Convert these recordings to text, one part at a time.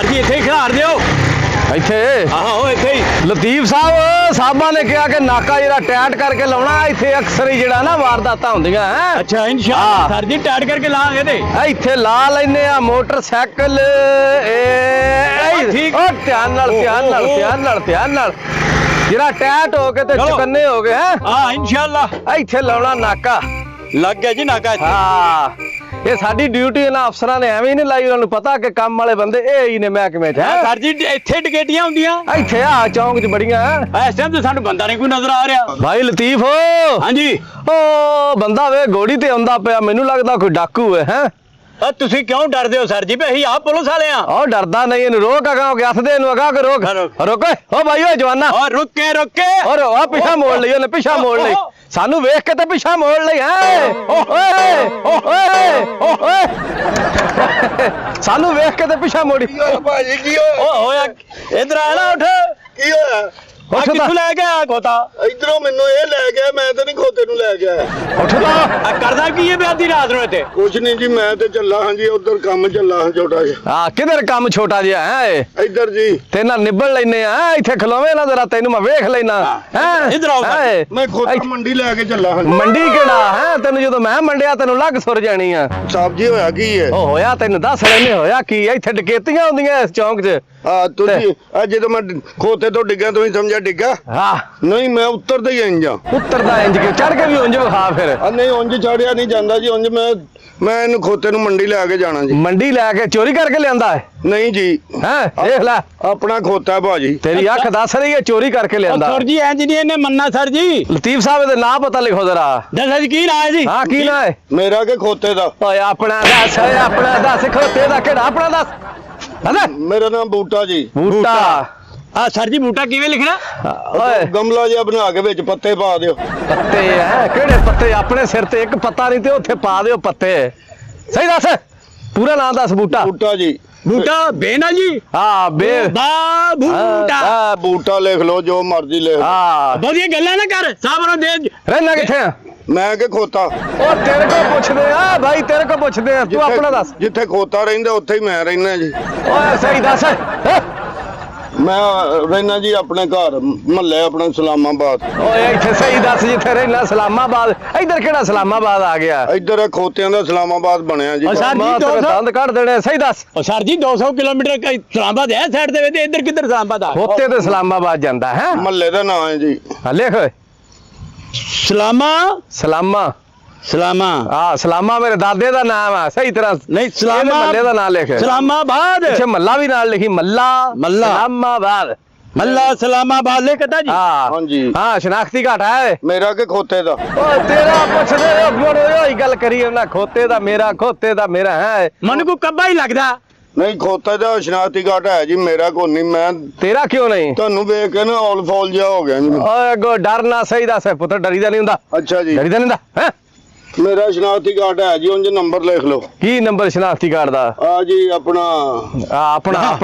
Sir जी इत्थे खिलार दिओ ਇੱਥੇ आहो इत्थे ही ਲਤੀਫ ਸਾਹਿਬਾਂ ਨੇ ਕਿਹਾ ਕਿ ਨਾਕਾ ਜਿਹੜਾ ਟੈਟ ਕਰਕੇ ਲਾਉਣਾ ਇੱਥੇ ਅਕਸਰ ਹੀ ਜਿਹੜਾ ਨਾ ਵਾਰਦਾਤਾਂ ਹੁੰਦੀਆਂ ਹੈ अच्छा इंशाल्लाह सर जी टाइट करके लांगे ते ਇੱਥੇ ਲਾ ਲੈਨੇ ਆ ਮੋਟਰਸਾਈਕਲ ਠੀਕ। ਉਹ ਧਿਆਨ ਨਾਲ ਜਿਹੜਾ ਟੈਟ ਹੋ ਕੇ ਤੇ ਚਲੋ। ਚੁਕੰਨੇ ਹੋ ਗਏ ਹੈ हां इंशाल्लाह ਇੱਥੇ ਲਾਉਣਾ ਨਾਕਾ लग गया जी नाका इत्थे ਹਾਂ ਇਹ ਸਾਡੀ ਡਿਊਟੀ ਇਹਨਾਂ ਅਫਸਰਾਂ ਨੇ ਐਵੇਂ ਹੀ ਨਹੀਂ ਲਾਈ ਉਹਨਾਂ ਨੂੰ ਪਤਾ ਕਿ ਕੰਮ ਵਾਲੇ ਬੰਦੇ ਇਹ ਹੀ ਨੇ ਮਹਿਕਮੇ 'ਚ हां ਹੈ सर जी इत्थे टिकेटियां हुंदियां ਇੱਥੇ ਆ ਚੌਂਕ 'ਚ ਬੜੀਆਂ इस टाइम ते सानू बंदा नहीं कोई नजर आ रहा ਭਾਈ ਲਤੀਫ हां जी ਉਹ ਬੰਦਾ ਵੇ ਗੋੜੀ ਤੇ ਆਉਂਦਾ ਪਿਆ ਮੈਨੂੰ ਲੱਗਦਾ ਕੋਈ ਡਾਕੂ ਹੈ ਤੁਸੀਂ ਕਿਉਂ ਡਰਦੇ ਹੋ ਸਰ ਜੀ ਵੀ ਅਸੀਂ ਆਪ ਪੁਲਿਸ ਵਾਲੇ ਆ ਉਹ ਡਰਦਾ ਨਹੀਂ ਇਹਨੂੰ ਰੋਕ ਅਗਾ ਕੇ ਹੱਥ ਦੇ ਇਹਨੂੰ ਅਗਾ ਕੇ ਰੋਕ ਰੋਕ ਓ ਭਾਈ ਓ ਜਵਾਨਾ ਔਰ ਰੁਕੇ ਔਰ ਆ ਪਿੱਛਾ ਮੋੜ ਲਈ ਉਹਨੇ ਪਿੱਛਾ ਮੋੜ ਲਈ ਸਾਨੂੰ ਵੇਖ ਕੇ ਤੇ ਪਿੱਛਾ ਮੋੜ ਲਈ ਹੈ ਓਏ ਸਾਨੂੰ ਵੇਖ ਕੇ ਤੇ ਪਿੱਛਾ ਮੋੜੀ ਭਾਜੀ ਕੀ ਓ ਹੋਇਆ ਇਧਰ ਆ ਨਾ ਉੱਠ ਕੀ ਹੋਇਆ ਆ ਕਿੱਥੋਂ ਲੈ ਕੇ ਆਇਆ ਖੋਤਾ ਇਧਰੋਂ ਮੈਨੂੰ ਇਹ ਲੈ ਗਿਆ ਮੈਂ ਤਾਂ ਨਹੀਂ ਖੋਤੇ ਨੂੰ ਲੈ ਗਿਆ ਉੱਠਦਾ ਆ ਕਰਦਾ ਕੀ ਹੈ ਬਿਆਦੀ ਰਾਤ ਨੂੰ ਇੱਥੇ ਕੁਛ ਨਹੀਂ ਜੀ ਮੈਂ ਤੇ ਚੱਲਾ ਹਾਂ ਜੀ ਉਧਰ ਕੰਮ ਚੱਲਾ ਹਾਂ ਛੋਟਾ ਜਿਹਾ ਆ ਕਿਧਰ ਕੰਮ ਛੋਟਾ ਜਿਹਾ ਹੈ ਇੱਧਰ ਜੀ ਤੇ ਨਾਲ ਨਿਬੜ ਲੈਨੇ ਆ ਇੱਥੇ ਖਲੋਵੇਂ ਨਾ ਜਰਾ ਤੈਨੂੰ ਮੈਂ ਵੇਖ ਲੈਣਾ ਹੈ ਇੱਧਰ ਆਓ ਮੈਂ ਖੋਤਾ ਮੰਡੀ ਲੈ ਕੇ ਚੱਲਾ ਹਾਂ ਮੰਡੀ ਕਿਹੜਾ ਹੈ ਤੈਨੂੰ ਜਦੋਂ ਮੈਂ ਮੰਡਿਆ ਤੈਨੂੰ ਲੱਗ ਸੁਰ ਜਾਣੀ ਆ ਸਬਜ਼ੀ ਹੋਇਆ ਕੀ ਹੈ ਉਹ ਹੋਇਆ ਤੈਨੂੰ ਦੱਸ ਲੈਨੇ ਹੋਇਆ ਕੀ ਇੱਥੇ ਡਕੈਤੀਆਂ ਹੁੰਦੀਆਂ ਇਸ ਚੌਂਕ 'ਚ ਆ ਤੁਸੀਂ ਅੱਜ ਜਦੋਂ ਮੈਂ ਖੋਤੇ ਤੋਂ ਡਿੱਗਾ ਤੁਸੀਂ ਸਮਝਿਆ ਡਿੱਗਾ ਹਾਂ ਨਹੀਂ ਮੈਂ ਉੱਤਰਦਾ ਹੀ ਇੰਜਾਂ ਉੱਤਰਦਾ ਇੰਜ ਕੇ ਚੜ ਕੇ ਵੀ ਉਂਝ ਵਿਖਾ ਫਿਰ ਆ ਨਹੀਂ ਉਂਝ ਚੜਿਆ ਨਹੀਂ ਜਾਂਦਾ ਜੀ ਉਂਝ ਮੈਂ ਇਹਨੂੰ ਖੋਤੇ ਨੂੰ ਮੰਡੀ ਲੈ ਕੇ ਜਾਣਾ ਜੀ ਮੰਡੀ ਲੈ ਕੇ ਚੋਰੀ ਕਰਕੇ ਲਿਆਂਦਾ ਹੈ ਨਹੀਂ ਜੀ ਹੈ ਦੇਖ ਲੈ ਆਪਣਾ ਖੋਤਾ ਭਾਜੀ ਤੇਰੀ ਅੱਖ ਦੱਸ ਰਹੀ ਹੈ ਚੋਰੀ ਕਰਕੇ ਲਿਆਂਦਾ ਸਰ ਜੀ ਇੰਜ ਨਹੀਂ ਇਹਨੇ ਮੰਨਣਾ ਸਰ ਜੀ ਲਤੀਫ ਸਾਹਿਬ ਦੇ ਨਾਂ ਪਤਾ ਲਿਖੋ ਜ਼ਰਾ ਦੱਸ ਕੀ ਨਾਂ ਹੈ ਜੀ ਹਾਂ ਕੀ ਨਾਂ ਹੈ ਮੇਰਾ ਕਿ ਖੋਤੇ ਦਾ ਓਏ ਆਪਣਾ ਦੱਸ ਖੋਤੇ ਦਾ ਕਿਹੜਾ ਆਪਣਾ ਦੱਸ ਮੇਰਾ ਨਾਮ ਬੂਟਾ ਜੀ ਬੂਟਾ ਆ ਸਰ ਜੀ ਬੂਟਾ ਕਿਵੇਂ ਲਿਖਣਾ ਓਏ ਗਮਲਾ ਜਿਹਾ ਬਣਾ ਕੇ ਵਿੱਚ ਪੱਤੇ ਪਾ ਦਿਓ ਪੱਤੇ ਹੈ ਕਿਹੜੇ ਪੱਤੇ ਆਪਣੇ ਸਿਰ ਤੇ ਇੱਕ ਪੱਤਾ ਨਹੀਂ ਤੇ ਉੱਥੇ ਪਾ ਦਿਓ ਪੱਤੇ ਸਹੀ ਦੱਸ ਪੂਰਾ ਨਾਂ ਦੱਸ ਬੂਟਾ ਬੂਟਾ ਜੀ ਬੂਟਾ ਬੇਨਾ ਜੀ ਹਾਂ ਬੇ ਬੂਟਾ ਬੂਟਾ ਲਿਖ ਲਓ ਜੋ ਮਰਜ਼ੀ ਲਿਖ ਹਾਂ ਵਧੀਆ ਗੱਲਾਂ ਨਾ ਕਰ ਸਾਬਰੋਂ ਦੇ ਰਹਿਣਾ ਕਿੱਥੇ ਆ ਮੈਂ ਕਿ ਖੋਤਾ ਉਹ ਤੇਰੇ ਕੋ ਪੁੱਛਦੇ ਆ ਭਾਈ ਤੇਰੇ ਕੋ ਪੁੱਛਦੇ ਆ ਤੂੰ ਆਪਣਾ ਦੱਸ ਜਿੱਥੇ ਖੋਤਾ ਰਹਿੰਦਾ ਉੱਥੇ ਹੀ ਮੈਂ ਰਹਿਣਾ ਜੀ ਓਏ ਸਹੀ ਦੱਸ ਮੈਂ ਰਹਿਣਾ ਜੀ ਆਪਣੇ ਘਰ ਮਹੱਲੇ ਆਪਣਾ ਇਸਲਾਮਾਬਾਦ ਓਏ ਇੱਥੇ ਸਹੀ ਦੱਸ ਜਿੱਥੇ ਰਹਿਣਾ ਇਸਲਾਮਾਬਾਦ ਇੱਧਰ ਕਿਹੜਾ ਇਸਲਾਮਾਬਾਦ ਆ ਗਿਆ ਇੱਧਰ ਖੋਤਿਆਂ ਦਾ ਇਸਲਾਮਾਬਾਦ ਬਣਿਆ ਜੀ ਸਰ ਜੀ, ਦੰਦ ਕੱਢ ਦੇਣੇ ਸਹੀ ਦੱਸ ਉਹ ਸਰ ਜੀ 200 ਕਿਲੋਮੀਟਰ ਇਸਲਾਮਾਬਾਦ ਹੈ ਸਾਈਡ ਦੇ ਵਿੱਚ ਇੱਧਰ ਕਿੱਧਰ ਇਸਲਾਮਾਬਾਦ ਆ ਖੋਤੇ ਤੇ ਇਸਲਾਮਾਬਾਦ ਜਾਂਦਾ ਹੈ ਮਹੱਲੇ ਦਾ ਨਾਮ ਹੈ ਜੀ ਲਿਖ ਸਲਾਮਾ ਸਲਾਮਾ ਹਾਂ ਸਲਾਮਾ ਮੇਰੇ ਦਾਦੇ ਦਾ ਨਾਮ ਆ ਸਹੀ ਤਰ੍ਹਾਂ ਨਹੀਂ ਸਲਾਮਾ ਮੱਲੇ ਦਾ ਨਾਮ ਲਿਖ ਸਲਾਮਾਬਾਦ ਅੱਛਾ ਮੱਲਾ ਵੀ ਨਾਲ ਲਿਖੀ ਮੱਲਾ ਸਲਾਮਾਬਾਦ ਸਲਾਮਾਬਾਦ ਲਿਖਦਾ ਜੀ ਹਾਂ ਜੀ ਹਾਂ ਸ਼ਨਾਖਤੀ ਘਾਟ ਹੈ ਮੇਰਾ ਕਿ ਖੋਤੇ ਦਾ ਓ ਤੇਰਾ ਪੁੱਛਦੇ ਹੋਈ ਗੱਲ ਕਰੀ ਉਹਨਾਂ ਖੋਤੇ ਦਾ ਮੇਰਾ ਹੈ ਮਨ ਕੋ ਕੱਬਾ ਹੀ ਲੱਗਦਾ ਨਹੀਂ ਖੋਤੇ ਦਾ ਸ਼ਨਾਖਤੀ ਘਾਟ ਹੈ ਜੀ ਮੇਰਾ ਕੋ ਨਹੀਂ ਮੈਂ ਤੇਰਾ ਕਿਉਂ ਨਹੀਂ ਤੁਹਾਨੂੰ ਵੇਖ ਕੇ ਨਾ ਔਲ ਫੌਲ ਜਿਹਾ ਹੋ ਗਿਆ ਜੀ ਓਏ ਗੋ ਡਰਨਾ ਸਹੀ ਦੱਸ ਪੁੱਤਰ ਡਰੀਦਾ ਨਹੀਂ ਹੁੰਦਾ ਅੱਛਾ ਜੀ ਡਰੀਦਾ ਨਹੀਂ ਹੁੰਦਾ ਹੈ ਮੇਰਾ ਸ਼ਨਾਖਤੀ ਕਾਰਡ ਹੈ ਜੀ ਉਂਝ ਨੰਬਰ ਲਿਖ ਲਓ ਕੀ ਨੰਬਰ ਸ਼ਨਾਖਤੀ ਕਾਰਡ ਦਾ ਆ ਜੀ ਆਪਣਾ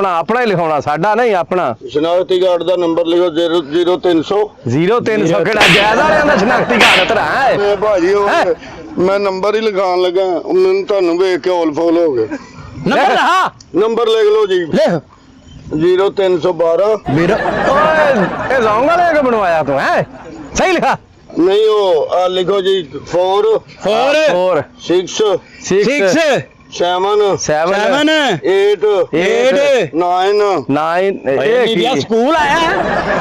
ਆਪਣਾ ਹੀ ਲਿਖਾਉਣਾ ਸਾਡਾ ਨਹੀਂ ਆਪਣਾ ਸ਼ਨਾਖਤੀ ਕਾਰਡ ਦਾ ਨੰਬਰ ਲਿਖੋ 0300 0300 ਕਿਹੜਾ ਜਾਇਜ਼ ਵਾਲਿਆਂ ਦਾ ਸ਼ਨਾਖਤੀ ਕਾਰਡ ਤੇਰਾ ਹੈ ਮੈਂ ਭਾਜੀ ਮੈਂ ਨੰਬਰ ਹੀ ਲਿਖਾਉਣ ਲੱਗਾ ਮੈਨੂੰ ਤੁਹਾਨੂੰ ਵੇਖ ਕੇ ਔਲ ਫੌਲ ਹੋ ਗਏ ਨੰਬਰ ਹਾਂ ਨੰਬਰ ਲਿਖ ਲਓ ਜੀ ਲਿਖ 0312 ਮੇਰਾ ਓਏ ਇਹ ਲੌਂਗ ਵਾਲੇ ਕੋ ਬਣਵਾਇਆ ਤੂੰ ਹੈ ਸਹੀ ਲਿਖਾ ਨਹੀਂ ਉਹ ਆ ਲਿਖੋ ਜੀ 4 6 6 7 7 8 9 9 ਇਹ ਸਕੂਲ ਆਇਆ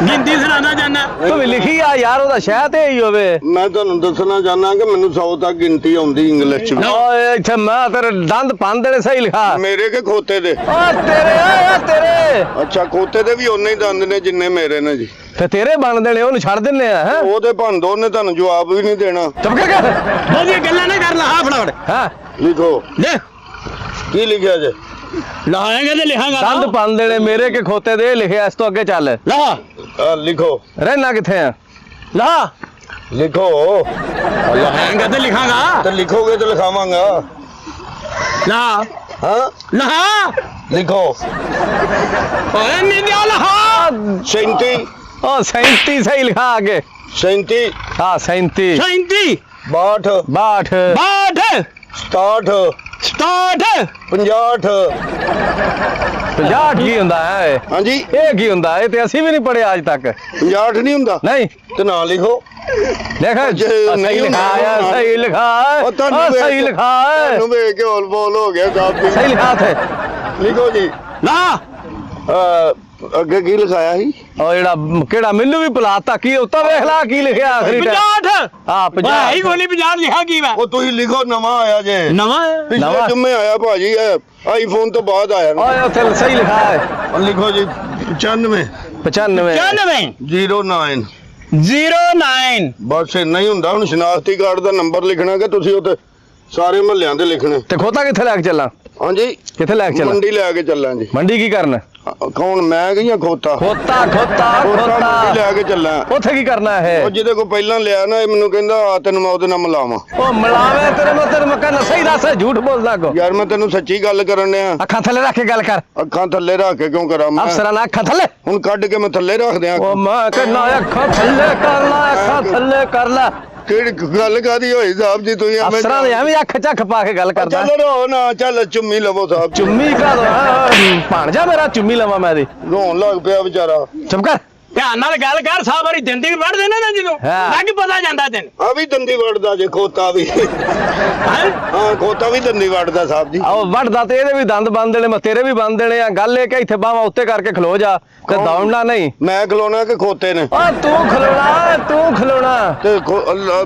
ਗਿਣਤੀ ਸੁਣਾਣਾ ਜਾਨਾ ਤੂੰ ਵੀ ਲਿਖੀ ਆ ਯਾਰ ਉਹਦਾ ਸ਼ਾਇਦ ਇਹ ਹੀ ਹੋਵੇ ਮੈਂ ਤੁਹਾਨੂੰ ਦੱਸਣਾ ਚਾਹਨਾ ਕਿ ਮੈਨੂੰ 100 ਤੱਕ ਗਿਣਤੀ ਆਉਂਦੀ ਇੰਗਲਿਸ਼ ਚ ਓਏ ਇੱਥੇ ਮੈਂ ਤੇਰੇ ਦੰਦ ਪੰਨ ਦੇਣੇ ਸਹੀ ਲਿਖਾ ਮੇਰੇ ਕੇ ਖੋਤੇ ਦੇ ਓ ਤੇਰੇ ਅੱਛਾ ਖੋਤੇ ਦੇ ਵੀ ਉਨੇ ਹੀ ਦੰਦ ਨੇ ਜਿੰਨੇ ਮੇਰੇ ਨੇ ਜੀ ਤੇ ਤੇਰੇ ਬਣ ਦੇਣੇ ਉਹਨੂੰ ਛੱਡ ਦਿੰਨੇ ਆ ਹੈ ਉਹਦੇ ਭੰਦੋ ਉਹਨੇ ਤੁਹਾਨੂੰ ਜਵਾਬ ਵੀ ਨਹੀਂ ਦੇਣਾ ਚੁੱਪ ਕਰ ਵਧੀਆ ਗੱਲਾਂ ਨਾ ਕਰ ਲਾ ਫਟਾਫਟ ਹਾਂ ਲਿਖੋ ਲੈ ਕੀ ਲਿਖਿਆ ਜੇ ਲਾਏਗਾ ਤੇ ਲਿਖਾਂਗਾ ਦੰਦ ਪੰਨ ਦੇਣੇ ਮੇਰੇ ਕੇ ਖੋਤੇ ਦੇ ਲਿਖਿਆ ਇਸ ਤੋਂ ਅੱਗੇ ਚੱਲ ਲਾ ਆ ਲਿਖੋ ਰਹਿਣਾ ਕਿੱਥੇ ਆ ਲਾ ਲਿਖੋ ਲਾਏਗਾ ਤੇ ਲਿਖਾਂਗਾ ਤੇ ਲਿਖੋਗੇ ਤੇ ਲਿਖਾਵਾਂਗਾ ਲਾ ਹਾਂ ਲਾ ਲਿਖੋ ਓਏ ਨਿਦਿਆ ਲਾ 37 ਓ 37 ਸਹੀ ਲਿਖਾ ਅੱਗੇ 37 ਹਾਂ 37 37 62 62 62 67 67 65 50 ਕੀ ਹੁੰਦਾ ਹੈ ਹਾਂਜੀ ਇਹ ਕੀ ਹੁੰਦਾ ਇਹ ਤੇ ਅਸੀਂ ਵੀ ਨਹੀਂ ਪੜਿਆ ਅੱਜ ਤੱਕ 65 ਨਹੀਂ ਹੁੰਦਾ ਨਹੀਂ ਤੇ ਨਾਂ ਲਿਖੋ ਦੇਖ ਜੇ ਸਹੀ ਨਹੀਂ ਲਿਖਾਇਆ ਹੁੰਦਾ, ਸਹੀ ਲਿਖਾ ਉਹ ਤੁਹਾਨੂੰ ਵੇਖ ਸਹੀ ਕੇ- ਲਿਖਾ ਤੁਹਾਨੂੰ ਵੇਖ ਕੇ ਹੋਲ ਬੋਲ ਹੋ ਗਿਆ ਸਾਹਿਬ ਜੀ ਸਹੀ ਲਿਖਾ ਥੇ ਲਿਖੋ ਜੀ ਨਾ ਅੱਗੇ ਕੀ ਲਿਖਾਇਆ ਸੀ ਉਹ ਜਿਹੜਾ ਕਿਹੜਾ ਮੈਨੂੰ ਵੀ ਭੁਲਾਤਾ ਕੀ ਉੱਤਾ ਵੇਖ ਲਾ ਕੀ ਲਿਖਿਆ ਆਖਰੀ ਟਾਈਮ 65 ਹਾਂ ਭਾਈ 50 ਗੋਲੀ 50 ਲਿਖਾ ਕੀ ਵਾ ਉਹ ਤੁਸੀਂ ਲਿਖੋ ਨਵਾਂ ਆਇਆ ਜੇ ਨਵਾਂ ਪਿਛਲੇ ਨਵਾਂ। ਜੁਮੇ ਆਇਆ ਭਾਜੀ ਇਹ ਆਈਫੋਨ ਤੋਂ ਬਾਅਦ ਆਇਆ ਨਾ। ਓਏ ਉੱਥੇ ਸਹੀ ਲਿਖਾ ਹੈ ਉਹ ਲਿਖੋ ਜੀ 95 95 99 09 09 ਬਸ ਇੰਨਾ ਹੀ ਹੁੰਦਾ ਹੁਣ ਸ਼ਨਾਖਤੀ ਕਾਰਡ ਦਾ ਨੰਬਰ ਲਿਖਣਾ ਕਿ ਤੁਸੀਂ ਉੱਤੇ ਸਾਰੇ ਮਹੱਲਿਆਂ ਦੇ ਲਿਖਣੇ ਤੇ ਖੋਤਾ ਕਿੱਥੇ ਲੈ ਕੇ ਚੱਲਾਂ ਹਾਂਜੀ ਕਿੱਥੇ ਲੈ ਕੇ ਚੱਲਾਂ ਮੰਡੀ ਲੈ ਕੇ ਚੱਲਾਂ ਜੀ ਮੰਡੀ ਕੀ ਕਰਨ ਕੌਣ ਮੈਂ ਗਈਆਂ ਖੋਤਾ ਖੋਤਾ ਖੋਤਾ ਮੰਡੀ ਲੈ ਕੇ ਚੱਲਾਂ ਉੱਥੇ ਕੀ ਕਰਨਾ ਹੈ ਉਹ ਜਿਹਦੇ ਕੋ ਪਹਿਲਾਂ ਲਿਆ ਨਾ ਇਹ ਮੈਨੂੰ ਕਹਿੰਦਾ ਆ ਤੈਨੂੰ ਮੈਂ ਉਹਦੇ ਨਾਲ ਮਿਲਾਵਾਂ ਉਹ ਮਿਲਾਵੇ ਤੇਰੇ ਮੈਂ ਕਹਿੰਦਾ ਸਹੀ ਦੱਸ ਝੂਠ ਬੋਲਦਾ ਕੋ ਯਾਰ ਮੈਂ ਤੈਨੂੰ ਸੱਚੀ ਗੱਲ ਕਰਨ ਡਿਆ ਅੱਖਾਂ ਥੱਲੇ ਰੱਖ ਕੇ ਗੱਲ ਕਰ ਅੱਖਾਂ ਥੱਲੇ ਰੱਖ ਕੇ ਕਿਉਂ ਕਰਾਂ ਮੈਂ ਅਫਸਰਾਂ ਨਾਲ ਅੱਖਾਂ ਥੱਲੇ ਹੁਣ ਕੱਢ ਕੇ ਮੈਂ ਥੱਲੇ ਰੱਖ ਦਿਆਂ ਉਹ ਮੈਂ ਕਹਿੰਦਾ ਅੱਖਾਂ ਥੱਲੇ ਕਰ ਲੈ ਅੱਖਾਂ ਥੱਲੇ ਕਰ ਲੈ ਕਿਹੜੀ ਗੱਲ ਕਾਦੀ ਹੋਈ ਸਾਹਿਬ ਜੀ ਤੁਸੀਂ ਅਫਸਰਾਂ ਦੇ ਐਵੇਂ ਅੱਖ ਝੱਖ ਪਾ ਕੇ ਗੱਲ ਕਰਦਾ ਚੱਲ ਰੋ ਨਾ ਚੱਲ ਚੁੰਮੀ ਲਵੋ ਸਾਹਿਬ ਜੀ। ਚੁੰਮੀ ਕਾ ਦੋ ਭਾਣਜਾ ਮੇਰਾ ਚੁੰਮੀ ਲਵਾਂ ਮੈਂ ਦੀ ਰੋਣ ਲੱਗ ਪਿਆ ਵਿਚਾਰਾ ਚੁੱਪ ਕਰ ਧਿਆਨ ਨਾਲ ਗੱਲ ਕਰ ਸਾਹ ਵਾਰੀ ਦਿੰਦੀ ਵੀ ਵੜ ਦੇਣਾ ਨਾ ਜਦੋਂ ਹਾਂ। ਲੱਗ ਪਤਾ ਜਾਂਦਾ ਤੈਨੂੰ ਆ ਵੀ ਦੰਦੀ ਵੜਦਾ ਜੇ ਖੋਤਾ ਵੀ ਹੈਂ? ਹਾਂ ਖੋਤਾ ਵੀ ਦੰਦੀ ਵੜਦਾ ਸਾਹਿਬ ਜੀ ਆਹ ਵੱਢਦਾ ਤੇ ਇਹਦੇ ਵੀ ਦੰਦ ਬੰਨ ਦੇਣੇ ਮੈਂ ਤੇਰੇ ਵੀ ਬੰਨ ਦੇਣੇ ਆ ਗੱਲ ਇਹ ਕਿ ਇੱਥੇ ਬਾਹਾਂ ਉੱਤੇ ਕਰਕੇ ਖਲੋ ਜਾ ਤੇ ਦੌੜਨਾ ਨਹੀਂ ਮੈਂ ਖਲੋਣਾ ਕਿ ਖੋਤੇ ਨੇ ਓ ਤੂੰ ਖਲੋਣਾ ਤੇ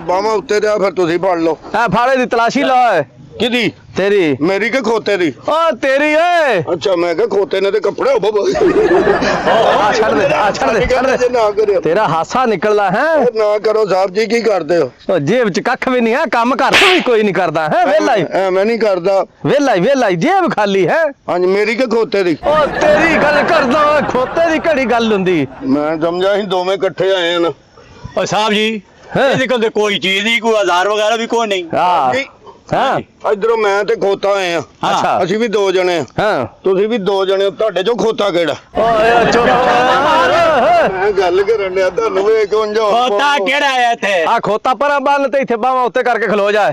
ਬਾਹਾਂ ਉੱਤੇ ਦੇ ਫਿਰ ਤੁਸੀਂ ਫੜ ਲਓ ਆ ਫਾੜੇ ਦੀ ਤਲਾਸ਼ੀ ਲਾ ਓਏ। ਕਿਹਦੀ ਤੇਰੀ ਮੇਰੀ ਕਿ ਖੋਤੇ ਦੀ ਓ ਤੇਰੀ ਓਏ ਅੱਛਾ ਮੈਂ ਕਿਹਾ ਖੋਤੇ ਨੇ ਤੇ ਕੱਪੜੇ ਹੋ ਆ ਛੱਡ ਦੇ ਜੇ ਨਾ ਕਰਿਓ ਤੇਰਾ ਹਾਸਾ ਨਿਕਲਦਾ ਹੈ ਨਾ ਕਰੋ ਸਾਹਿਬ ਜੀ ਕੀ ਕਰਦੇ ਹੋ ਓ ਜੇਬ ਚ ਕੱਖ ਵੀ ਨਹੀਂ ਹੈ ਕੰਮ ਘਰ ਤੋਂ ਵੀ ਕੋਈ ਨਹੀਂ ਕਰਦਾ ਹੈ ਮੈਂ ਨਹੀਂ ਕਰਦਾ ਵੇਲਾ ਹੀ ਜੇਬ ਖਾਲੀ ਹੈ ਹਾਂਜੀ ਮੇਰੀ ਕਿ ਖੋਤੇ ਦੀ ਓ ਤੇਰੀ ਗੱਲ ਕਰਦਾ ਓਏ, ਖੋਤੇ ਦੀ ਘੜੀ ਗੱਲ ਹੁੰਦੀ ਮੈਂ ਸਮਝਿਆ ਅਸੀਂ ਦੋਵੇਂ ਇਕੱਠੇ ਆਏ ਹਾਂ ਨਾ ਓ ਸਾਹਿਬ ਜੀ ਹੈਂ? ਇਹਦੇ ਕੋਲ ਤੇ ਕੋਈ ਚੀਜ਼ ਨਹੀਂ ਕੋਈ ਆਜ਼ਾਰ ਵਗੈਰਾ ਵੀ ਕੋਈ ਨਹੀਂ ਹਾਂ ਹਾਂ ਇਧਰੋਂ ਮੈਂ ਤੇ ਖੋਤਾ ਆਏ ਆ ਅੱਛਾ ਅਸੀਂ ਵੀ ਦੋ ਜਣੇ ਆ ਹਾਂ ਤੁਸੀਂ ਵੀ ਦੋ ਜਣੇ ਹੋ ਤੁਹਾਡੇ ਚੋਂ ਖੋਤਾ ਕਿਹੜਾ ਓਏ ਚੁੱਪ ਮੈਂ ਗੱਲ ਕਰਨ ਡਿਆ ਤੁਹਾਨੂੰ ਵੇਖ ਉਂਝ ਖੋਤਾ ਕਿਹੜਾ ਹੈ ਇੱਥੇ ਆ ਖੋਤਾ ਪਰਾਂ ਬੰਨ ਤੇ ਇੱਥੇ ਬਾਹਾਂ ਉੱਤੇ ਕਰਕੇ ਖਲੋ ਜਾ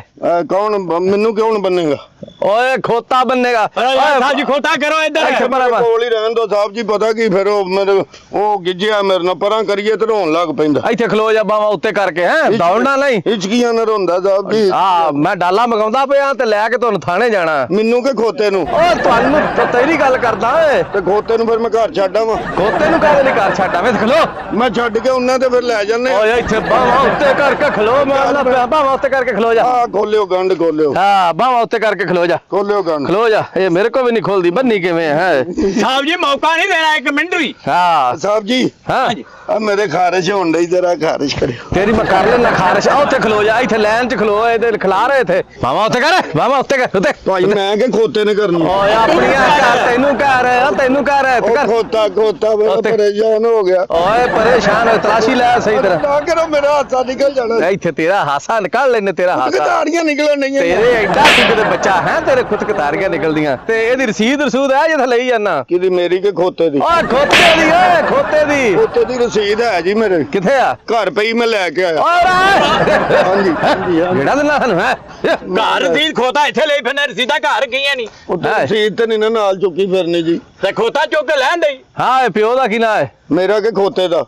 ਕੌਣ ਮੈਨੂੰ ਕਿਉਂ ਬੰਨੇਗਾ ਓਏ ਖੋਤਾ ਬੰਨੇਗਾ ਓਏ ਸਾਹਿਬ ਜੀ ਖੋਤਾ ਕਰੋ ਇੱਧਰ ਇੱਥੇ ਪਰਾਂ ਬੰਨ। ਕੋਲ ਹੀ ਰਹਿਣ ਦੋ ਸਾਹਿਬ ਜੀ ਪਤਾ ਕੀ ਫਿਰ ਉਹ ਮੇਰੇ ਉਹ ਗਿੱਜਿਆ ਮੇਰੇ ਨਾਲ ਪਰਾਂ ਕਰੀਏ ਤੇ ਰੋਣ ਲੱਗ ਪੈਂਦਾ ਇੱਥੇ ਖਲੋ ਜਾ ਬਾਹਾਂ ਉੱਤੇ ਕਰਕੇ ਹੈ ਦੌੜਨਾ ਨਹੀਂ ਹਿਚਕੀਆਂ ਨਾਲ ਰੋਂਦਾ ਸਾਹਿਬ ਜੀ ਆ ਮੈਂ ਡਾਲਾ ਮਗਾਉਂਦਾ ਪਿਆ ਤੇ ਲੈ ਕੇ ਤੁਹਾਨੂੰ ਥਾਣੇ ਜਾਣਾ ਮੈਨੂੰ ਕਿ ਖੋਤੇ ਨੂੰ ਓ ਤੁਹਾਨੂੰ ਤੇਰੀ ਗੱਲ ਕਰਦਾ ਓਏ ਤੇ ਖੋਤੇ ਨੂੰ ਫਿਰ ਮੈਂ ਘਰ ਛੱਡ ਆਵਾਂ ਖੋਤੇ ਨੂੰ ਕਾਹਦੇ ਲਈ ਘਰ ਛੱਡਾਵੇਂ ਖਲੋ ਮੈਂ ਛੱਡ ਕੇ ਉਹਨਾਂ ਤੇ ਫਿਰ ਲੈ ਜਾਂਦੇ ਓਏ ਇੱਥੇ ਬਾਹਾਂ ਉੱਤੇ ਕਰਕੇ ਖਲੋ ਮਾਰਨਾ ਪਿਆ ਬਾਹਾਂ ਉੱਤੇ ਕਰਕੇ ਖਲੋ ਜਾ ਆ ਖੋਲਿਓ ਗੰਢ ਖੋਲਿਓ ਹਾਂ ਬਾਹਾਂ ਉੱਤੇ ਕਰਕੇ ਖਲੋ ਜਾ ਖੋਲਿਓ ਗੰਢ ਖਲੋ ਜਾ ਇਹ ਮੇਰੇ ਕੋ ਵੀ ਨਹੀਂ ਖੋਲਦੀ ਬੰਨੀ ਕਿਵੇਂ ਹੈ ਸਾਹਿਬ ਜੀ ਮੌਕਾ ਨਹੀਂ ਦੇਣਾ ਇੱਕ ਮਿੰਟ ਵੀ ਹਾਂ ਸਾਹਿਬ ਜੀ ਹਾਂ ਆ ਮੇਰੇ ਖਾਰਿਸ਼ ਹੋਣ ਡਈ ਜਰਾ ਖਾਰਿਸ਼ ਕਰਿਓ ਤੇਰੀ ਮੈਂ ਕਰ ਲੈਣਾ ਖਾਰਿਸ਼ ਆ ਉੱਥੇ ਖਲੋ ਜਾ ਇੱਥੇ ਲਾਈਨ 'ਚ ਖਲੋ ਇਹਦੇ ਖਿਲਾ ਰਹੇ ਇੱਥੇ ਬਾਹਾਂ ਉੱਤੇ ਕਰ ਬਾਹਾਂ ਉੱਤੇ ਕਰ ਉੱਤੇ ਭਾਈ ਮੈਂ ਕਿ ਖੋਤੇ ਨੇ ਕਰਨੀ ਓਏ ਆਪਣੀਆਂ ਘਰ ਤੈਨੂੰ ਘਰ ਉਹ ਕਰ ਖੋਤਾ ਬੜਾ ਉੱਤੇ। ਪਰੇਸ਼ਾਨ ਹੋ ਗਿਆ ਓਏ ਪਰੇਸ਼ਾਨ ਹੋ ਤਲਾਸ਼ੀ ਲੈ ਸਹੀ ਤਰ੍ਹਾਂ ਨਾ ਕਰੋ ਮੇਰਾ ਹਾਸਾ ਨਿਕਲ ਜਾਣਾ ਇੱਥੇ ਤੇਰਾ ਹਾਸਾ ਨਿਕਾਲ ਲੈਨੇ ਤੇਰਾ ਹਾਸਾ ਕਤਾੜੀਆਂ ਨਿਕਲਣ ਨਹੀਂ ਤੇਰੇ ਐਡਾ ਕਿਤੇ ਬੱਚਾ ਹੈ ਤੇਰੇ ਖੁਦ ਕਤਾਰੀਆਂ ਨਿਕਲਦੀਆਂ ਤੇ ਇਹਦੀ ਰਸੀਦ ਹੈ ਜਿੱਥੇ ਲਈ ਜਾਨਾ ਕਿਹਦੀ ਮੇਰੀ ਕਿ ਖੋਤੇ ਦੀ ਓਏ ਖੋਤੇ ਦੀ ਖੋਤੇ ਦੀ ਰਸੀਦ ਹੈ ਜੀ ਮੇਰੇ ਕਿੱਥੇ ਆ ਘਰ ਪਈ ਮੈਂ ਲੈ ਕੇ ਆਇਆ ਓਏ ਹਾਂਜੀ ਜਿਹੜਾ ਦਿਨ ਸਾਨੂੰ ਹੈ ਘਰ ਦੀ ਖੋਤਾ ਇੱਥੇ ਲਈ ਫਿਰਨਾ ਰਸੀਦਾ ਘਰ ਗਈਆਂ ਨਹੀਂ ਉੱਤੇ ਰਸੀਦ ਤੇ ਨਹੀਂ ਨਾ ਨਾਲ ਚੁੱਕੀ ਫਿਰਨੀ ਜੀ ਤੇ ਖੋਤਾ ਚੁੱਕ ਕੇ ਲੈਣ ਦੇਈ ਹਾਂ ਇਹ ਪਿਓ ਦਾ ਕੀ ਨਾਂ ਹੈ ਮੇਰਾ ਕਿ ਖੋਤੇ ਦਾ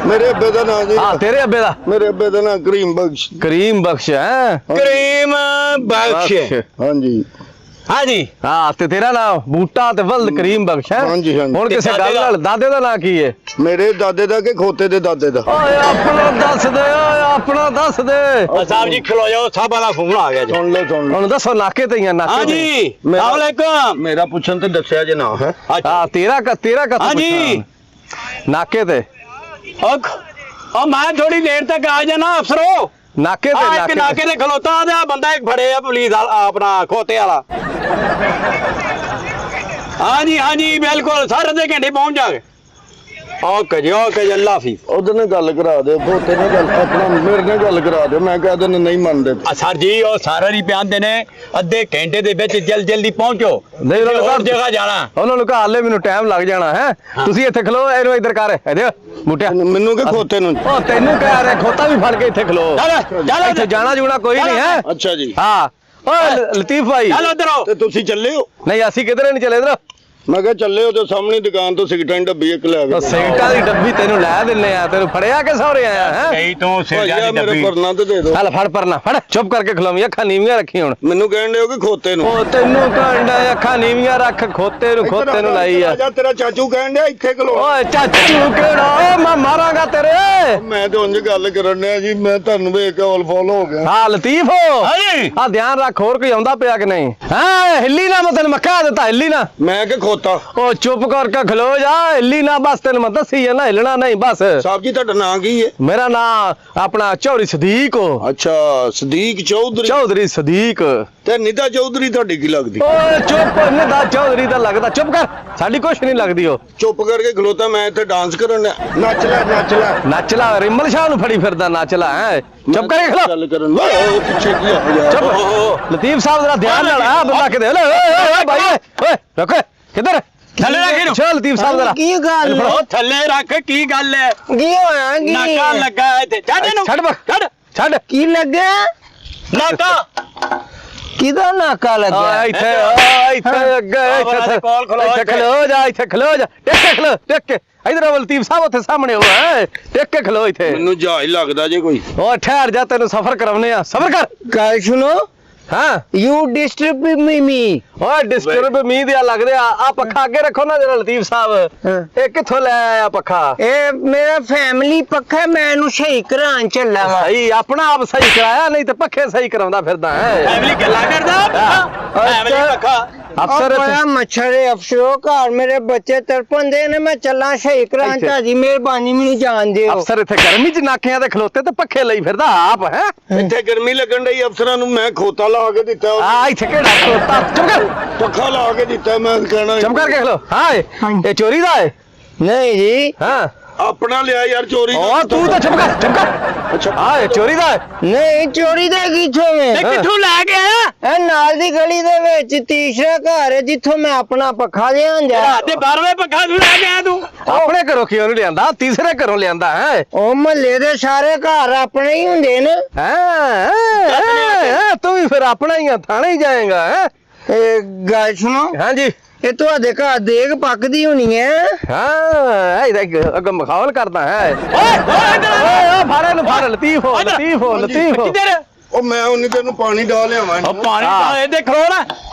ਮੇਰੇ ਅੱਬੇ ਦਾ ਨਾਂ ਜੀ ਹਾਂ ਤੇਰੇ ਅੱਬੇ ਦਾ ਮੇਰੇ ਅੱਬੇ ਦਾ ਨਾਂ ਕਰੀਮ ਬਖਸ਼ ਕਰੀਮ ਬਖਸ਼ ਹੈ ਕਰੀਮ ਬਖਸ਼ ਹਾਂਜੀ ਹਾਂਜੀ ਹਾਂ ਤੇ ਤੇਰਾ ਨਾਮ ਬੂਟਾ ਤੇ ਵਲਦ ਕਰੀਮ ਬਖਸ਼ ਹੈ ਹਾਂਜੀ, ਹਾਂਜੀ। ਹੁਣ ਕਿਸੇ ਗੱਲ ਨਾਲ ਦਾਦੇ ਦਾ ਨਾਂ ਕੀ ਹੈ ਮੇਰੇ ਦਾਦੇ ਦਾ ਕਿ ਖੋਤੇ ਦੇ ਦਾਦੇ ਦਾ ਓਏ ਆਪਣਾ ਦੱਸ ਦੇ ਸਾਹਿਬ ਜੀ ਖਲੋ ਜਾਓ ਸਾਹਿਬ ਵਾਲਾ ਫੋਨ ਆ ਗਿਆ ਜੀ ਸੁਣ ਲਓ ਹੁਣ ਦੱਸੋ ਨਾਕੇ ਤੇ ਹੀ ਆ ਨਾਕੇ ਤੇ। ਹਾਂਜੀ ਮੇਰਾ- ਅਸਲਾਮੁਅਲੈਕੁਮ ਮੇਰਾ ਪੁੱਛਣ ਤੇ ਦੱਸਿਆ ਜੇ ਨਾ ਹੈ ਹਾਂ ਤੇਰਾ ਕਾ ਹਾਂਜੀ। ਨਾਕੇ ਤੇ ਉਹ ਮੈਂ ਥੋੜੀ ਦੇਰ ਤੱਕ ਆ ਜਾਣਾ ਅਫਸਰੋ ਨਾਕੇ ਆ ਤੇ ਇੱਕ ਨਾਕੇ ਤੇ ਖਲੋਤਾ ਆ ਬੰਦਾ ਇੱਕ ਫੜੇ ਆ ਪੁਲਿਸ ਵਾਲਾ ਆਪਣਾ ਖੋਤੇ ਵਾਲਾ ਹਾਂਜੀ ਬਿਲਕੁਲ ਸਾਰੇ ਅੱਧੇ ਘੰਟੇ ਪਹੁੰਚ ਜਾਗੇ ਓਕੇ ਜੀ ਅੱਲਾ ਹਾਫਿਜ਼ ਉਹਦੇ ਨਾਲ ਗੱਲ ਕਰਾ ਦਿਓ ਖੋਤੇ ਨਾਲ ਗੱਲ ਆਪਣਾ ਮੇਰੇ ਨਾਲ ਗੱਲ ਕਰਾ ਦਿਓ ਮੈਂ ਕਹਿ ਦਿੰਦਾ ਨਹੀਂ ਮੰਨਦੇ ਸਰ ਜੀ ਉਹ ਸਾਰਾ ਹੀ ਪਿਆਉਂਦੇ ਨੇ ਅੱਧੇ ਘੰਟੇ ਦੇ ਵਿੱਚ ਜਲਦੀ ਪਹੁੰਚੋ ਨਹੀਂ ਉਹਨਾਂ ਨੂੰ ਹੋਰ ਘਰ ਜਗ੍ਹਾ ਜਾਣਾ ਉਹਨਾਂ ਨੂੰ ਕਹਾ ਲੈ ਮੈਨੂੰ ਟਾਈਮ ਲੱਗ ਜਾਣਾ ਹੈ ਤੁਸੀਂ ਇੱਥੇ ਖਲੋ ਇਹਨੂੰ ਇੱਧਰ ਕਰ ਇਹਦੇ ਬੂਟਿਆ ਮੈਨੂੰ ਕਿ ਖੋਤੇ ਨੂੰ ਉਹ ਤੈਨੂੰ ਕਹਿ ਰਿਹਾ ਖੋਤਾ ਵੀ ਫੜ ਕੇ ਇੱਥੇ ਖਲੋ ਚੱਲ ਇੱਥੇ ਜਾਣਾ ਜੂਣਾ ਕੋਈ ਨਹੀਂ ਹੈ ਅੱਛਾ ਜੀ ਹਾਂ ਓਏ ਲਤੀਫ ਭਾਈ ਚੱਲ ਉਧਰੋਂ। ਤੇ ਤੁਸੀਂ ਚੱਲੇ ਹੋ? ਨਹੀਂ ਅਸੀਂ ਕਿਧਰੇ ਨਹੀਂ ਚਲੇ ਇਧਰ ਮੈਂ ਕਿਹਾ ਚੱਲੇ ਹੋ ਤੇ ਸਾਹਮਣੇ ਦੁਕਾਨ ਤੋਂ ਸਿਗਰਟਾਂ ਦੀ ਡੱਬੀ ਇੱਕ ਲੈ ਕੇ ਸਿਗਰਟਾਂ ਦੀ ਡੱਬੀ ਤੈਨੂੰ ਲੈ ਦਿੰਨੇ ਆ ਤੈਨੂੰ ਫੜਿਆ ਕਿ ਸਹੁਰੇ ਆਇਆ ਹੈ ਕਈ ਤੋਂ ਸਿਰਜਾ ਭਾਈਆ ਦੀ ਮੇਰੇ ਡੱਬੀ ਪਰਨਾ ਤੇ ਦੇ ਦਿਓ। ਚੱਲ ਫੜ ਪਰਨਾ ਫੜ ਚੁੱਪ ਕਰਕੇ ਖਲੋਵੀਂ ਅੱਖਾਂ ਨੀਵੀਆਂ ਰੱਖੀ ਹੁਣ ਮੈਨੂੰ ਕਹਿਣ ਦਿਓ ਕਿ ਖੋਤੇ ਨੂੰ ਉਹ ਤੈਨੂੰ ਕਾਂਡਾ ਅੱਖਾਂ ਨੀਵੀਆਂ ਰੱਖ ਖੋਤੇ ਨੂੰ ਲਾਈ ਆ ਤੇਰਾ ਚਾਚੂ ਕਹਿਣ ਡਿਆ ਇੱਥੇ ਖਲੋ। ਓਏ ਚਾਚੂ ਕਿਹੜਾ ਓ ਮੈਂ ਮਾਰਾਂਗਾ ਤੇਰੇ ਮੈਂ ਤੇ ਉਂਝ ਗੱਲ ਕਰਨ ਡਿਆ ਜੀ, ਮੈਂ ਤੁਹਾਨੂੰ ਵੇਖ ਕੇ ਆਲ ਫਾਲ ਹੋ ਗਿਆ। ਹਾਂ ਲਤੀਫ ਹਾਂਜੀ ਆ ਧਿਆਨ ਰੱਖ ਹੋਰ ਕੋਈ ਆਉਂਦਾ ਪਿਆ ਕਿ ਨਹੀਂ ਹਾਂ ਹਿੱਲੀ ਨਾ ਮੈਂ ਤੈਨੂੰ ਮੱਕਾ ਦਿੱਤਾ ਹਿੱਲੀ ਨਾ ਮੈਂ ਕਿ ਖੋਤਾ? ਉਹ ਚੁੱਪ ਕਰਕੇ ਖਲੋ ਜਾ ਹਿੱਲੀ ਨਾ ਬਸ ਤੈਨੂੰ ਮੈਂ ਦੱਸੀ ਹੈ ਨਾ ਹਿੱਲਣਾ ਨਹੀਂ ਬਸ ਸਾਹਿਬ ਜੀ ਤੁਹਾਡਾ ਨਾਂ ਕੀ ਹੈ? ਮੇਰਾ ਨਾਮ ਆਪਣਾ ਚੌਧਰੀ ਸਦੀਕ ਅੱਛਾ ਸਦੀਕ ਚੌਧਰੀ। ਚੌਧਰੀ ਸਦੀਕ ਤੇ ਨਿਦਾ ਚੌਧਰੀ ਤੁਹਾਡੀ ਕੀ ਲੱਗਦੀ? ਓਏ ਚੁੱਪ ਨਿਦਾ ਚੌਧਰੀ ਦਾ ਲੱਗਦਾ ਚੁੱਪ ਕਰ ਸਾਡੀ ਕੁਛ ਨਹੀਂ ਲੱਗਦੀ ਉਹ ਚੁੱਪ ਕਰਕੇ ਖਲੋਤਾ, ਮੈਂ ਇੱਥੇ ਡਾਂਸ ਕਰਨ ਡਿਆ। ਨੱਚ ਲੈ ਨੱਚ ਲੈ। ਨੱਚ ਲਾ ਰਿੰਮਲ ਸ਼ਾਹ ਨੂੰ ਫੜੀ ਫਿਰਦਾ ਨੱਚ ਲਾ ਹੈ ਚੁੱਪ ਕਰਕੇ ਖਲੋ ਗੱਲ ਕਰਨ ਓਏ ਪਿੱਛੇ ਕੀ ਆ ਗਿਆ? ਚੁੱਪ ਲਤੀਫ ਸਾਹਿਬ ਜਰਾ ਧਿਆਨ ਨਾਲ ਆ ਬੰਦਾ ਕਿਤੇ ਓਏ ਓਏ ਭਾਈ ਓਏ ਰੁਕ ਕਿੱਧਰ ਥੱਲੇ ਰੱਖ ਇਹਨੂੰ। ਚੱਲ ਲਤੀਫ ਸਾਹਿਬ ਜਰਾ ਕੀ ਗੱਲ ਉਹ ਥੱਲੇ ਰੱਖ ਕੀ ਗੱਲ ਹੈ ਕੀ ਹੋਇਆ ਕੀ ਨਾਕਾ ਲੱਗਾ ਹੈ ਇੱਥੇ ਛੱਡ ਇਹਨੂੰ ਛੱਡ ਬਸ ਛੱਡ ਛੱਡ ਕੀ ਲੱਗਿਆ ਨਾਕਾ ਕਿਹਦਾ ਨਾਕਾ ਆ ਲੱਗਿਆ ਇੱਥੇ ਅੱਗੇ ਕੋਲ ਖਲੋ ਇੱਥੇ ਖਲੋ ਜਾ ਇੱਥੇ ਖਲੋ ਜਾ ਟਿਕ ਕੇ ਖਲੋ ਟਿਕ ਕੇ ਇਧਰ ਲਤੀਫ ਸਾਹਿਬ ਉੱਥੇ ਸਾਹਮਣੇ ਹੋਇਆ ਟਿਕ ਕੇ ਖਲੋ ਇੱਥੇ ਮੈਨੂੰ ਜਹਾਜ਼ ਲੱਗਦਾ ਜੇ ਕੋਈ। ਉਹ ਠਹਿਰ ਜਾ ਤੈਨੂੰ ਸਫ਼ਰ ਕਰਾਉਨੇ ਆ ਸਬਰ ਕਰ ਗੱਲ ਸੁਣੋ ਹਾਂ ਯੂ ਡਿਸਟਰਬ ਮੀ ਓਏ ਡਿਸਟਰਬ ਮੀਂਹ ਦਿਆ ਲੱਗਦੇ ਆ ਪੱਖਾ ਅੱਗੇ ਰੱਖੋ ਨਾ ਜਰਾ ਲਤੀਫ ਸਾਹਿਬ ਇਹ ਕਿੱਥੋਂ ਲੈ ਆਇਆ ਪੱਖਾ ਇਹ ਮੇਰਾ ਫੈਮਿਲੀ ਪੱਖਾ ਮੈਂ ਇਹਨੂੰ ਸਹੀ ਕਰਾਉਣ ਚੱਲਾ ਵਾ ਸਹੀ ਆਪਣਾ ਆਪ ਸਹੀ ਕਰਾਇਆ ਨਹੀਂ ਤੇ ਪੱਖੇ ਸਹੀ ਕਰਾਉਂਦਾ ਫਿਰਦਾ ਹੈ ਫੈਮਿਲੀ ਗੱਲਾਂ ਕਰਦਾ ਫੈਮਿਲੀ ਪੱਖਾ ਅਫਸਰ ਬੜਾ ਮੱਛਰ ਹੈ ਅਫਸਰੋ ਘਰ ਮੇਰੇ ਬੱਚੇ ਤੜਪੰਦੇ ਨੇ ਮੈਂ ਚੱਲਾਂ ਸਹੀ ਕਰਾਉਣ ਇੱਥੇ। ਤੁਹਾਡੀ ਮਿਹਰਬਾਨੀ ਮੈਨੂੰ ਜਾਣ ਦਿਓ ਅਫਸਰ ਇੱਥੇ ਗਰਮੀ ਚ ਨਾਕਿਆਂ ਤੇ ਖਲੋਤੇ ਤੇ ਪੱਖੇ ਲਈ ਫਿਰਦਾ ਆਪ ਹੈ ਇੱਥੇ ਗਰਮੀ ਲੱਗਣ ਡਈ ਅਫਸਰਾਂ ਨੂੰ, ਮੈਂ ਖੋਤਾ ਲਾ ਕੇ ਦਿੱਤਾ। ਆ ਇੱਥੇ ਕਿਹੜਾ ਖਲੋਤਾ ਚੁੱਪ ਕਰ ਪੱਖਾ ਲਾ ਕੇ ਦਿੱਤਾ, ਮੈਂ ਕਹਿਣਾ ਚੁੱਪ ਕਰਕੇ ਖਲੋ ਹਾਂ ਇਹ ਚੋਰੀ ਦਾ ਹੈ ਨਹੀਂ ਜੀ ਹਾਂ ਆਪਣਾ ਲਿਆ ਯਾਰ ਚੋਰੀ ਦਾ। ਉਹ ਤੂੰ ਤਾਂ ਚੁੱਪ ਕਰ ਅੱਛਾ ਹਾਂ ਇਹ ਚੋਰੀ ਦਾ ਹੈ ਨਹੀਂ ਚੋਰੀ ਦੇ ਕਿੱਥੋਂ ਤੇ ਹੈ ਕਿੱਥੋਂ ਲੈ ਕੇ ਆਇਆ ਇਹ ਨਾਲ ਦੀ ਗਲੀ ਦੇ ਵਿੱਚ ਤੀਸਰਾ ਘਰ ਹੈ ਜਿੱਥੋਂ ਮੈਂ ਆਪਣਾ ਪੱਖਾ ਲਿਆਂਦਾ ਰਾਤ ਦੇ 12 ਪੱਖਾ ਨੂੰ ਲੈ ਕੇ ਆਇਆ ਤੂੰ ਆਪਣੇ ਘਰੋਂ ਕਿਉਂ ਨਹੀਂ ਲਿਆਂਦਾ ਤੀਸਰੇ ਘਰੋਂ ਲਿਆਂਦਾ ਹੈ ਉਹ ਮਹੱਲੇ ਦੇ ਸਾਰੇ ਘਰ ਆਪਣੇ ਹੀ ਹੁੰਦੇ ਨੇ ਹਾਂ ਤੂੰ ਵੀ ਫਿਰ ਆਪਣਾ ਹੀ ਆ ਥਾਣੇ ਹੀ ਜਾਏਗਾ ਹੈ ਇਹ ਗੱਲ ਸੁਣੋ ਹਾਂਜੀ ਇਹ ਤੁਹਾਡੇ ਘਰ ਦੇਗ ਪੱਕਦੀ ਹੋਣੀ ਹੈ ਹਾਂ ਇਹਦਾ ਅੱਗੇ ਮਖੌਲ ਕਰਦਾ ਹੈ ਓਏ ਫਾੜੇ ਨੂੰ ਫੜ ਲਤੀਫ ਹੋ ਲਤੀਫ ਹੋ ਕਿੱਧਰ ਉਹ ਮੈਂ ਉਹਨੇ ਤੈਨੂੰ ਪਾਣੀ ਡਾਲ ਲਿਆਵਾਂ। ਉਹ ਪਾਣੀ ਤਾਂ ਇਹ ਦੇਖ ਲੋ ਨਾ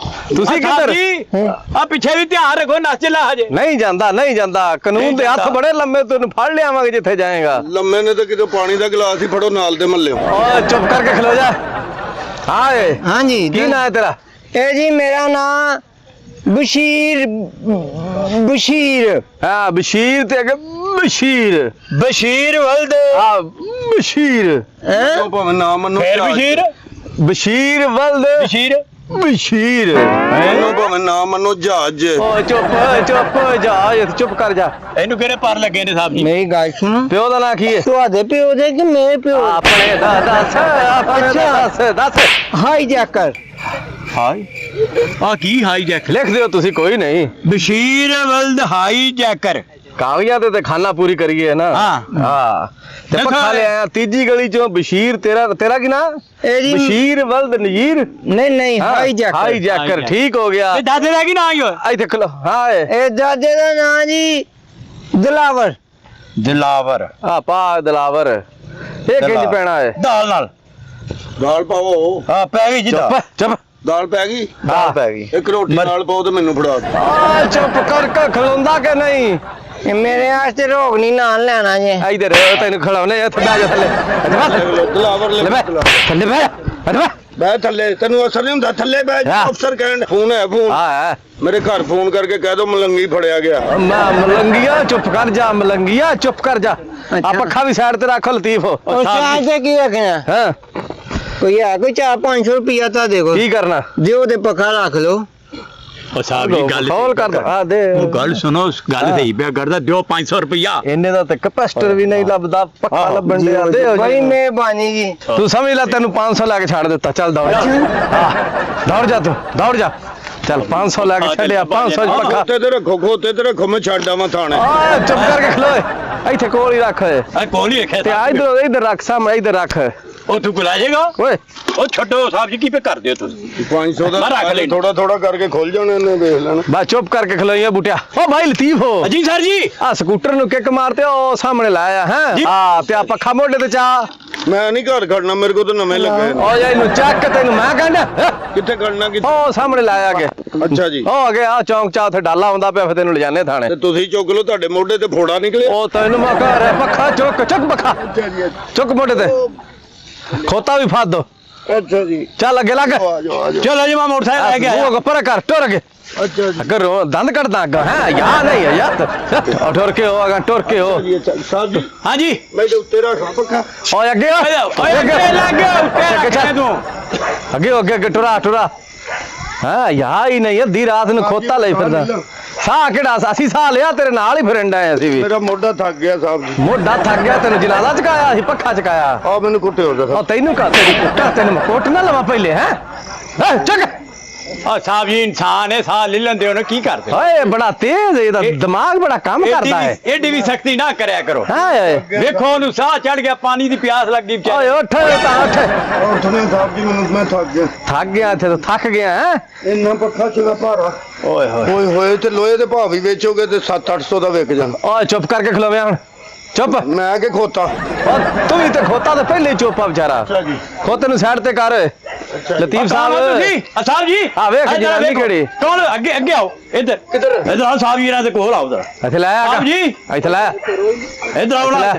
ਤੁਸੀਂ ਕਿੱਧਰ ਆ ਪਿੱਛੇ ਵੀ ਧਿਆਨ ਰੱਖੋ ਨੱਚ ਲਾ ਹਜੇ ਨਹੀਂ ਜਾਂਦਾ ਕਾਨੂੰਨ ਦੇ ਹੱਥ ਬੜੇ ਲੰਮੇ ਤੈਨੂੰ ਫੜ ਲਿਆਵਾਂਗੇ ਜਿੱਥੇ ਜਾਏਗਾ ਲੰਮੇ ਨੇ ਤਾਂ ਕਿਤੇ ਪਾਣੀ ਦਾ ਗਲਾਸ ਹੀ ਫੜੋ ਨਾਲ ਦੇ ਮੱਲੇ। ਓਏ ਚੁੱਪ ਕਰਕੇ ਖਲੋ ਜਾ ਹਾਂ ਹਾਂਜੀ ਕੀ ਨਾਂ ਹੈ ਤੇਰਾ ਇਹ ਜੀ ਮੇਰਾ ਨਾਮ ਬਸ਼ੀਰ ਹਾਂ ਬਸ਼ੀਰ ਤੇ ਅੱਗੇ ਬਸ਼ੀਰ ਵਲਦ ਹਾਂ ਬਸ਼ੀਰ ਉਹ ਭਾਵੇਂ ਨਾ ਮੰਨੋ ਫੇਰ ਬਸ਼ੀਰ ਬਸ਼ੀਰ ਵਲਦ ਬਸ਼ੀਰ ਮੈਨੂੰ ਭਾਵੇਂ ਨਾ ਮੰਨੋ ਜਹਾਜ਼। ਓ ਚੁੱਪ ਕਰ ਜਾ ਇਹਨੂੰ ਕਿਹੜੇ ਪਰ ਲੱਗੇ ਨੇ ਸਾਹਿਬ ਜੀ ਮੇਰੀ ਗੱਲ ਸੁਣੋ ਪਿਓ ਦਾ ਨਾਂ ਕੀ ਹੈ ਤੁਹਾਡੇ ਪਿਓ ਦੇ ਕਿ ਮੇਰੇ ਪਿਓ ਆਪਣੇ ਦਾ ਦੱਸ ਹਾਈ ਜੈਕਰ ਹਾਈ ਆ ਕੀ ਹਾਈ ਜੈਕ ਲਿਖ ਦਿਓ ਤੁਸੀਂ ਕੋਈ ਨਹੀਂ ਬਸ਼ੀਰ ਵਲਦ ਹਾਈ ਜੈਕਰ ਕਾਗਜ਼ਾਂ ਤੇ ਖਾਨਾ ਪੂਰੀ ਕਰੀਏ ਨਾ ਹਾਂ ਤੇ ਦੇਖੋ ਪੱਖਾ ਲੈ ਆਇਆ ਤੀਜੀ ਗਲੀ ਚੋਂ ਬਸ਼ੀਰ ਤੇਰਾ ਕੀ ਨਾਂ ਇਹ ਜੀ ਬਸ਼ੀਰ ਵਲਦ ਨਜੀਰ ਨਹੀਂ ਹਾਈ ਜੈਕਰ ਹਾਈ ਜੈਕਰ ਠੀਕ ਹੋ ਗਿਆ ਇਹ ਦਾਦੇ ਦਾ ਕੀ ਨਾਂ ਹੀ ਹੋਇਆ ਇੱਥੇ ਖਲੋ ਹਾਂ ਇਹ ਦਾਦੇ ਦਾ ਨਾਂ ਜੀ ਦਿਲਾਵਰ ਦਿਲਾਵਰ ਆ ਪਾ ਦਲਾਵਰ ਇਹ ਕਿੰਜ ਪੈਣਾ ਹੈ ਦਾਲ ਨਾਲ ਦਾਲ ਪਾਓ। ਆ ਪੈ ਗਈ ਜੀ ਚੁੱਪ ਦਾਲ ਪੈ ਗਈ, ਦਾਲ ਪੈ ਗਈ ਇੱਕ ਰੋਟੀ ਨਾਲ ਪਾਓ ਤੇ ਮੈਨੂੰ ਫੜਾ ਦਿਓ। ਆ ਚੁੱਪ ਕਰਕੇ ਖਲੋਂਦਾ ਕਿ ਨਹੀਂ ਇਹ ਮੇਰੇ ਵਾਸਤੇ ਰੋਗ ਨਹੀਂ ਨਾਲ ਲੈਣਾ ਜੇ ਇਧਰ ਤੈਨੂੰ ਖਿਲਾਉਣੇ ਇੱਥੇ ਬਹਿ ਜਾ ਥੱਲੇ ਦਿਲਾਵਰ ਲੈ ਥੱਲੇ ਬਹਿ ਬੈ ਥੱਲੇ, ਤੈਨੂੰ ਅਸਰ ਨਹੀਂ ਹੁੰਦਾ ਥੱਲੇ ਬੈ। ਹਾਂ। ਅਫਸਰ ਕਹਿਣ ਫੋਨ ਹੈ ਫੋਨ ਹਾਂ ਮੇਰੇ ਘਰ ਫੋਨ ਕਰਕੇ ਕਹਿ ਦੋ ਮਲੰਗੀ ਫੜਿਆ ਗਿਆ। ਮੈਂ ਮਲੰਗੀਆ ਚੁੱਪ ਕਰ ਜਾ ਮਲੰਗੀਆ ਚੁੱਪ ਕਰ ਜਾ ਆ ਪੱਖਾ ਵੀ ਸਾਈਡ ਤੇ ਰੱਖੋ ਲਤੀਫ ਉਹ ਚਾਹ ਤੇ ਕੀ ਰੱਖਣਾ ਹਾਂ ਕੋਈ ਹੈ ਕੋਈ 400-500 ਰੁਪਿਆ ਤਾਂ ਦੇਖੋ ਕੀ ਕਰਨਾ ਜੇ ਉਹਦੇ ਪੱਖਾ ਰੱਖ ਲਓ ਉਹ ਸਾਹਿਬ ਜੀ ਗੱਲ ਖੋਲ ਕਰ ਆ ਦੇ ਉਹ ਗੱਲ ਸੁਣੋ ਗੱਲ ਸਹੀ ਪਿਆ ਕਰਦਾ ਦਿਓ 500 ਰੁਪਇਆ ਇਹਨੇ ਦਾ ਤੇ ਕਪੈਸਟਰ ਵੀ ਨਹੀਂ ਲੱਭਦਾ ਪੱਖਾ ਲੱਭਣ ਦੇ ਆਦੇ ਹੋ ਬੜੀ ਮਿਹਰਬਾਨੀ ਜੀ ਤੂੰ ਸਮਝ ਲੈ ਤੈਨੂੰ 500 ਲੈ ਕੇ ਛੱਡ ਦਿੱਤਾ ਚੱਲ ਦੌੜ ਹਾਂ ਦੌੜ ਜਾ ਤੂੰ ਦੌੜ ਜਾ ਚੱਲ 500 ਲੈ ਕੇ ਛੱਡਿਆ 500 ਚ ਪੱਖਾ ਖੋਤੇ ਤੇ ਰੱਖੋ ਮੈਂ ਛੱਡ ਆਵਾਂ ਥਾਣੇ। ਆ ਚੁੱਪ ਕਰਕੇ ਖਲੋਏ ਇੱਥੇ ਕੋਲ ਹੀ ਰੱਖ ਆ ਕੋਲ ਹੀ ਰੱਖਿਆ ਤੇ ਇਧਰ ਰੱਖ ਸਾਹਮਣੇ ਇਧਰ ਰੱਖ ਉਹ ਤੂੰ ਗੁਲਾ ਜਾਏਗਾ ਓਏ ਉਹ ਛੱਡੋ ਸਾਹਿਬ ਜੀ ਕੀ ਪੇ ਕਰਦੇ ਹੋ ਤੁਸੀਂ 500 ਮੈਂ ਰੱਖ ਦਾ ਲੈਣਾ। ਥੋੜਾ ਥੋੜਾ ਕਰਕੇ ਖੁੱਲ ਜਾਣੇ ਨੇ, ਵੇਖ ਲੈਣਾ। ਬਸ ਚੁੱਪ ਕਰਕੇ ਖਲੋਈਆਂ ਬੁੱਟਿਆ। ਓ ਭਾਈ ਲਤੀਫ ਹੋ ਅਜੀ ਸਰ ਜੀ ਆ ਸਕੂਟਰ ਨੂੰ ਕਿੱਕ ਮਾਰਤੇ ਉਹ ਸਾਹਮਣੇ ਲਾਇਆ ਹੈ ਜੀ। ਹਾਂ ਤੇ ਆ ਪੱਖਾ ਮੋਢੇ ਤੇ ਚਾ ਮੈਂ ਨਹੀਂ ਘਰ ਖੜਨਾ, ਮੇਰੇ ਕੋਲ ਤਾਂ ਨਵੇਂ ਲੱਗੇ ਨੇ। ਓ ਜਾ ਇਹਨੂੰ ਚੱਕ ਤੈਨੂੰ ਮੈਂ ਕਹਿੰਦਾ ਕਿੱਥੇ ਖੜਨਾ ਕਿੱਥੇ? ਉਹ ਸਾਹਮਣੇ ਲਾਇਆ ਅੱਗੇ ਅੱਛਾ ਜੀ। ਉਹ ਅੱਗੇ ਆ ਚੌਂਕ ਚਾ ਉੱਥੇ ਡਾਲਾ ਆਉਂਦਾ ਪਿਆ ਫਿਰ ਤੈਨੂੰ ਲਿਜਾਨੇ ਥਾਣੇ ਤੇ ਤੁਸੀਂ ਚੁੱਕ ਲਓ, ਤੁਹਾਡੇ ਮੋਢੇ ਤੇ ਫੋੜਾ ਨਿਕਲਿਆ। ਉਹ ਤੈਨੂੰ ਮੈਂ ਕਹ ਰਿਹਾ ਪੱਖਾ ਚੁੱਕ ਪੱਖਾ ਚੁੱਕ ਮੋਢੇ ਤੇ ਖੋਤਾ ਵੀ ਫਾਦ ਦੋ ਅੱਛਾ ਜੀ। ਚੱਲ ਅੱਗੇ ਲੱਗ ਆ ਜਾਓ ਆ ਜਾਓ। ਚਲੋ ਜੀ ਮੈਂ ਮੋਟਰਸਾਈਕਲ ਲੈ ਕੇ ਆਇਆ ਉਹ ਪਰ ਕਰ ਟੁਰ ਅੱਗੇ ਅੱਛਾ ਜੀ। ਅਗਰ ਦੰਦ ਕੱਢਦਾ ਅੱਗਾ ਹੈ ਯਾ ਨਹੀਂ ਹੈ ਯਾਰ ਟੁਰ ਕੇ ਹੋ ਅਗਾ ਟੁਰ ਕੇ ਹੋ ਜੀ ਅੱਛਾ ਸਾਹਿਬ ਜੀ, ਹਾਂ ਜੀ ਮੈਂ ਤੇ ਉੱਤੇ ਰੱਖਾਂ ਪੱਖਾ। ਓਏ ਅੱਗੇ ਹੋ ਓਏ ਅੱਗੇ ਲੱਗ ਗਿਆ ਅੱਗੇ ਚੱਲ ਤੂੰ ਅੱਗੇ ਹੋ ਅੱਗੇ ਟੁਰਾ ਹਾਂ ਯਾ ਹੀ ਨਹੀਂ ਅੱਧੀ ਰਾਤ ਨੂੰ ਖੋਤਾ ਲਈ ਫਿਰਦਾ ਸਾਹ ਕਿਹੜਾ ਅਸੀਂ ਸਾਹ ਲਿਆ ਤੇਰੇ ਨਾਲ ਹੀ ਫਿਰਨ ਡਏ ਅਸੀਂ ਵੀ ਮੇਰਾ ਮੋਢਾ ਥੱਕ ਗਿਆ ਸਾਹਿਬ ਜੀ। ਮੋਢਾ ਥੱਕ ਗਿਆ ਤੈਨੂੰ ਜਨਾਜ਼ਾ ਚਕਾਇਆ ਸੀ ਪੱਖਾ ਚਕਾਇਆ ਆ ਮੈਨੂੰ ਕੁੱਟੇ ਹੋ ਜਾ। ਉਹ ਤੈਨੂੰ ਕਾ ਤੇਰੀ ਕੁੱਟਾ ਤੈਨੂੰ ਮੈਂ ਕੋਟ ਨਾ ਲਵਾਂ ਪਹਿਲੇ ਹੈ ਚੱਕ ਆ ਸਾਹਿਬ ਜੀ ਇਨਸਾਨ ਹੈ ਸਾਹ ਲੈ ਲੈਂਦੇ ਹੋ ਕੀ ਕਰਦੇ ਓਏ ਬੜਾ ਤੇਜ਼ ਹੈ ਇਹਦਾ ਦਿਮਾਗ ਬੜਾ ਕੰਮ ਕਰਦਾ ਹੈ ਏਡੀ ਵੀ ਸਖਤੀ ਨਾ ਕਰਿਆ ਕਰੋ ਹਾਂ ਵੇਖੋ ਉਹਨੂੰ ਸਾਹ ਚੜ ਗਿਆ ਪਾਣੀ ਦੀ ਪਿਆਸ ਲੱਗੀ ਓਏ ਉੱਠ ਤਾਂ ਉੱਠ ਉੱਠਣੇ ਸਾਹਿਬ ਜੀ, ਮੈਨੂੰ ਮੈਂ ਥੱਕ ਗਿਆ। ਥੱਕ ਗਿਆ ਇੱਥੇ ਤਾਂ ਥੱਕ ਗਿਆ ਹੈ ਇੰਨਾ ਪੱਖਾ ਚਲਾ ਭਾਰਾ। ਓਏ ਹੋਏ ਓਏ ਹੋਏ ਤੇ ਲੋਹੇ ਦੇ ਭਾਅ ਵੀ ਵੇਚੋਗੇ ਤੇ 700-800 ਦਾ ਵਿਕ ਜਾਣਾ। ਓਏ ਚੁੱਪ ਕਰਕੇ ਖਲੋਵਿਆ ਹੁਣ ਚੁੱਪ ਮੈਂ ਕਿ ਖੋਤਾ। ਓ ਤੂੰ ਵੀ ਤੇ ਖੋਤਾ ਤਾਂ ਪਹਿਲੇ ਹੀ ਚੁੱਪ ਆ ਵਿਚਾਰਾ ਅੱਛਾ ਜੀ। ਖੋਤੇ ਨੂੰ ਸਾਈਡ ਤੇ ਕਰ ਲਤੀਫ ਸਾਹਿਬ ਸਾਹਿਬ ਜੀ ਆ ਵੇਖ ਜਨਾਨੀ ਕਿਹੜੀ ਕੌਣ ਅੱਗੇ ਅੱਗੇ ਆਓ ਇੱਧਰ ਇੱਧਰ ਆਓ ਸਾਹਿਬ ਜੀ ਇਹਨਾਂ ਦੇ ਕੋਲ ਆਓ ਇੱਧਰ ਇੱਥੇ ਲਾਇਆ ਸਾਹਿਬ ਜੀ ਇੱਥੇ ਲਾਇਆ ਇੱਧਰ ਆਓ ਨਾ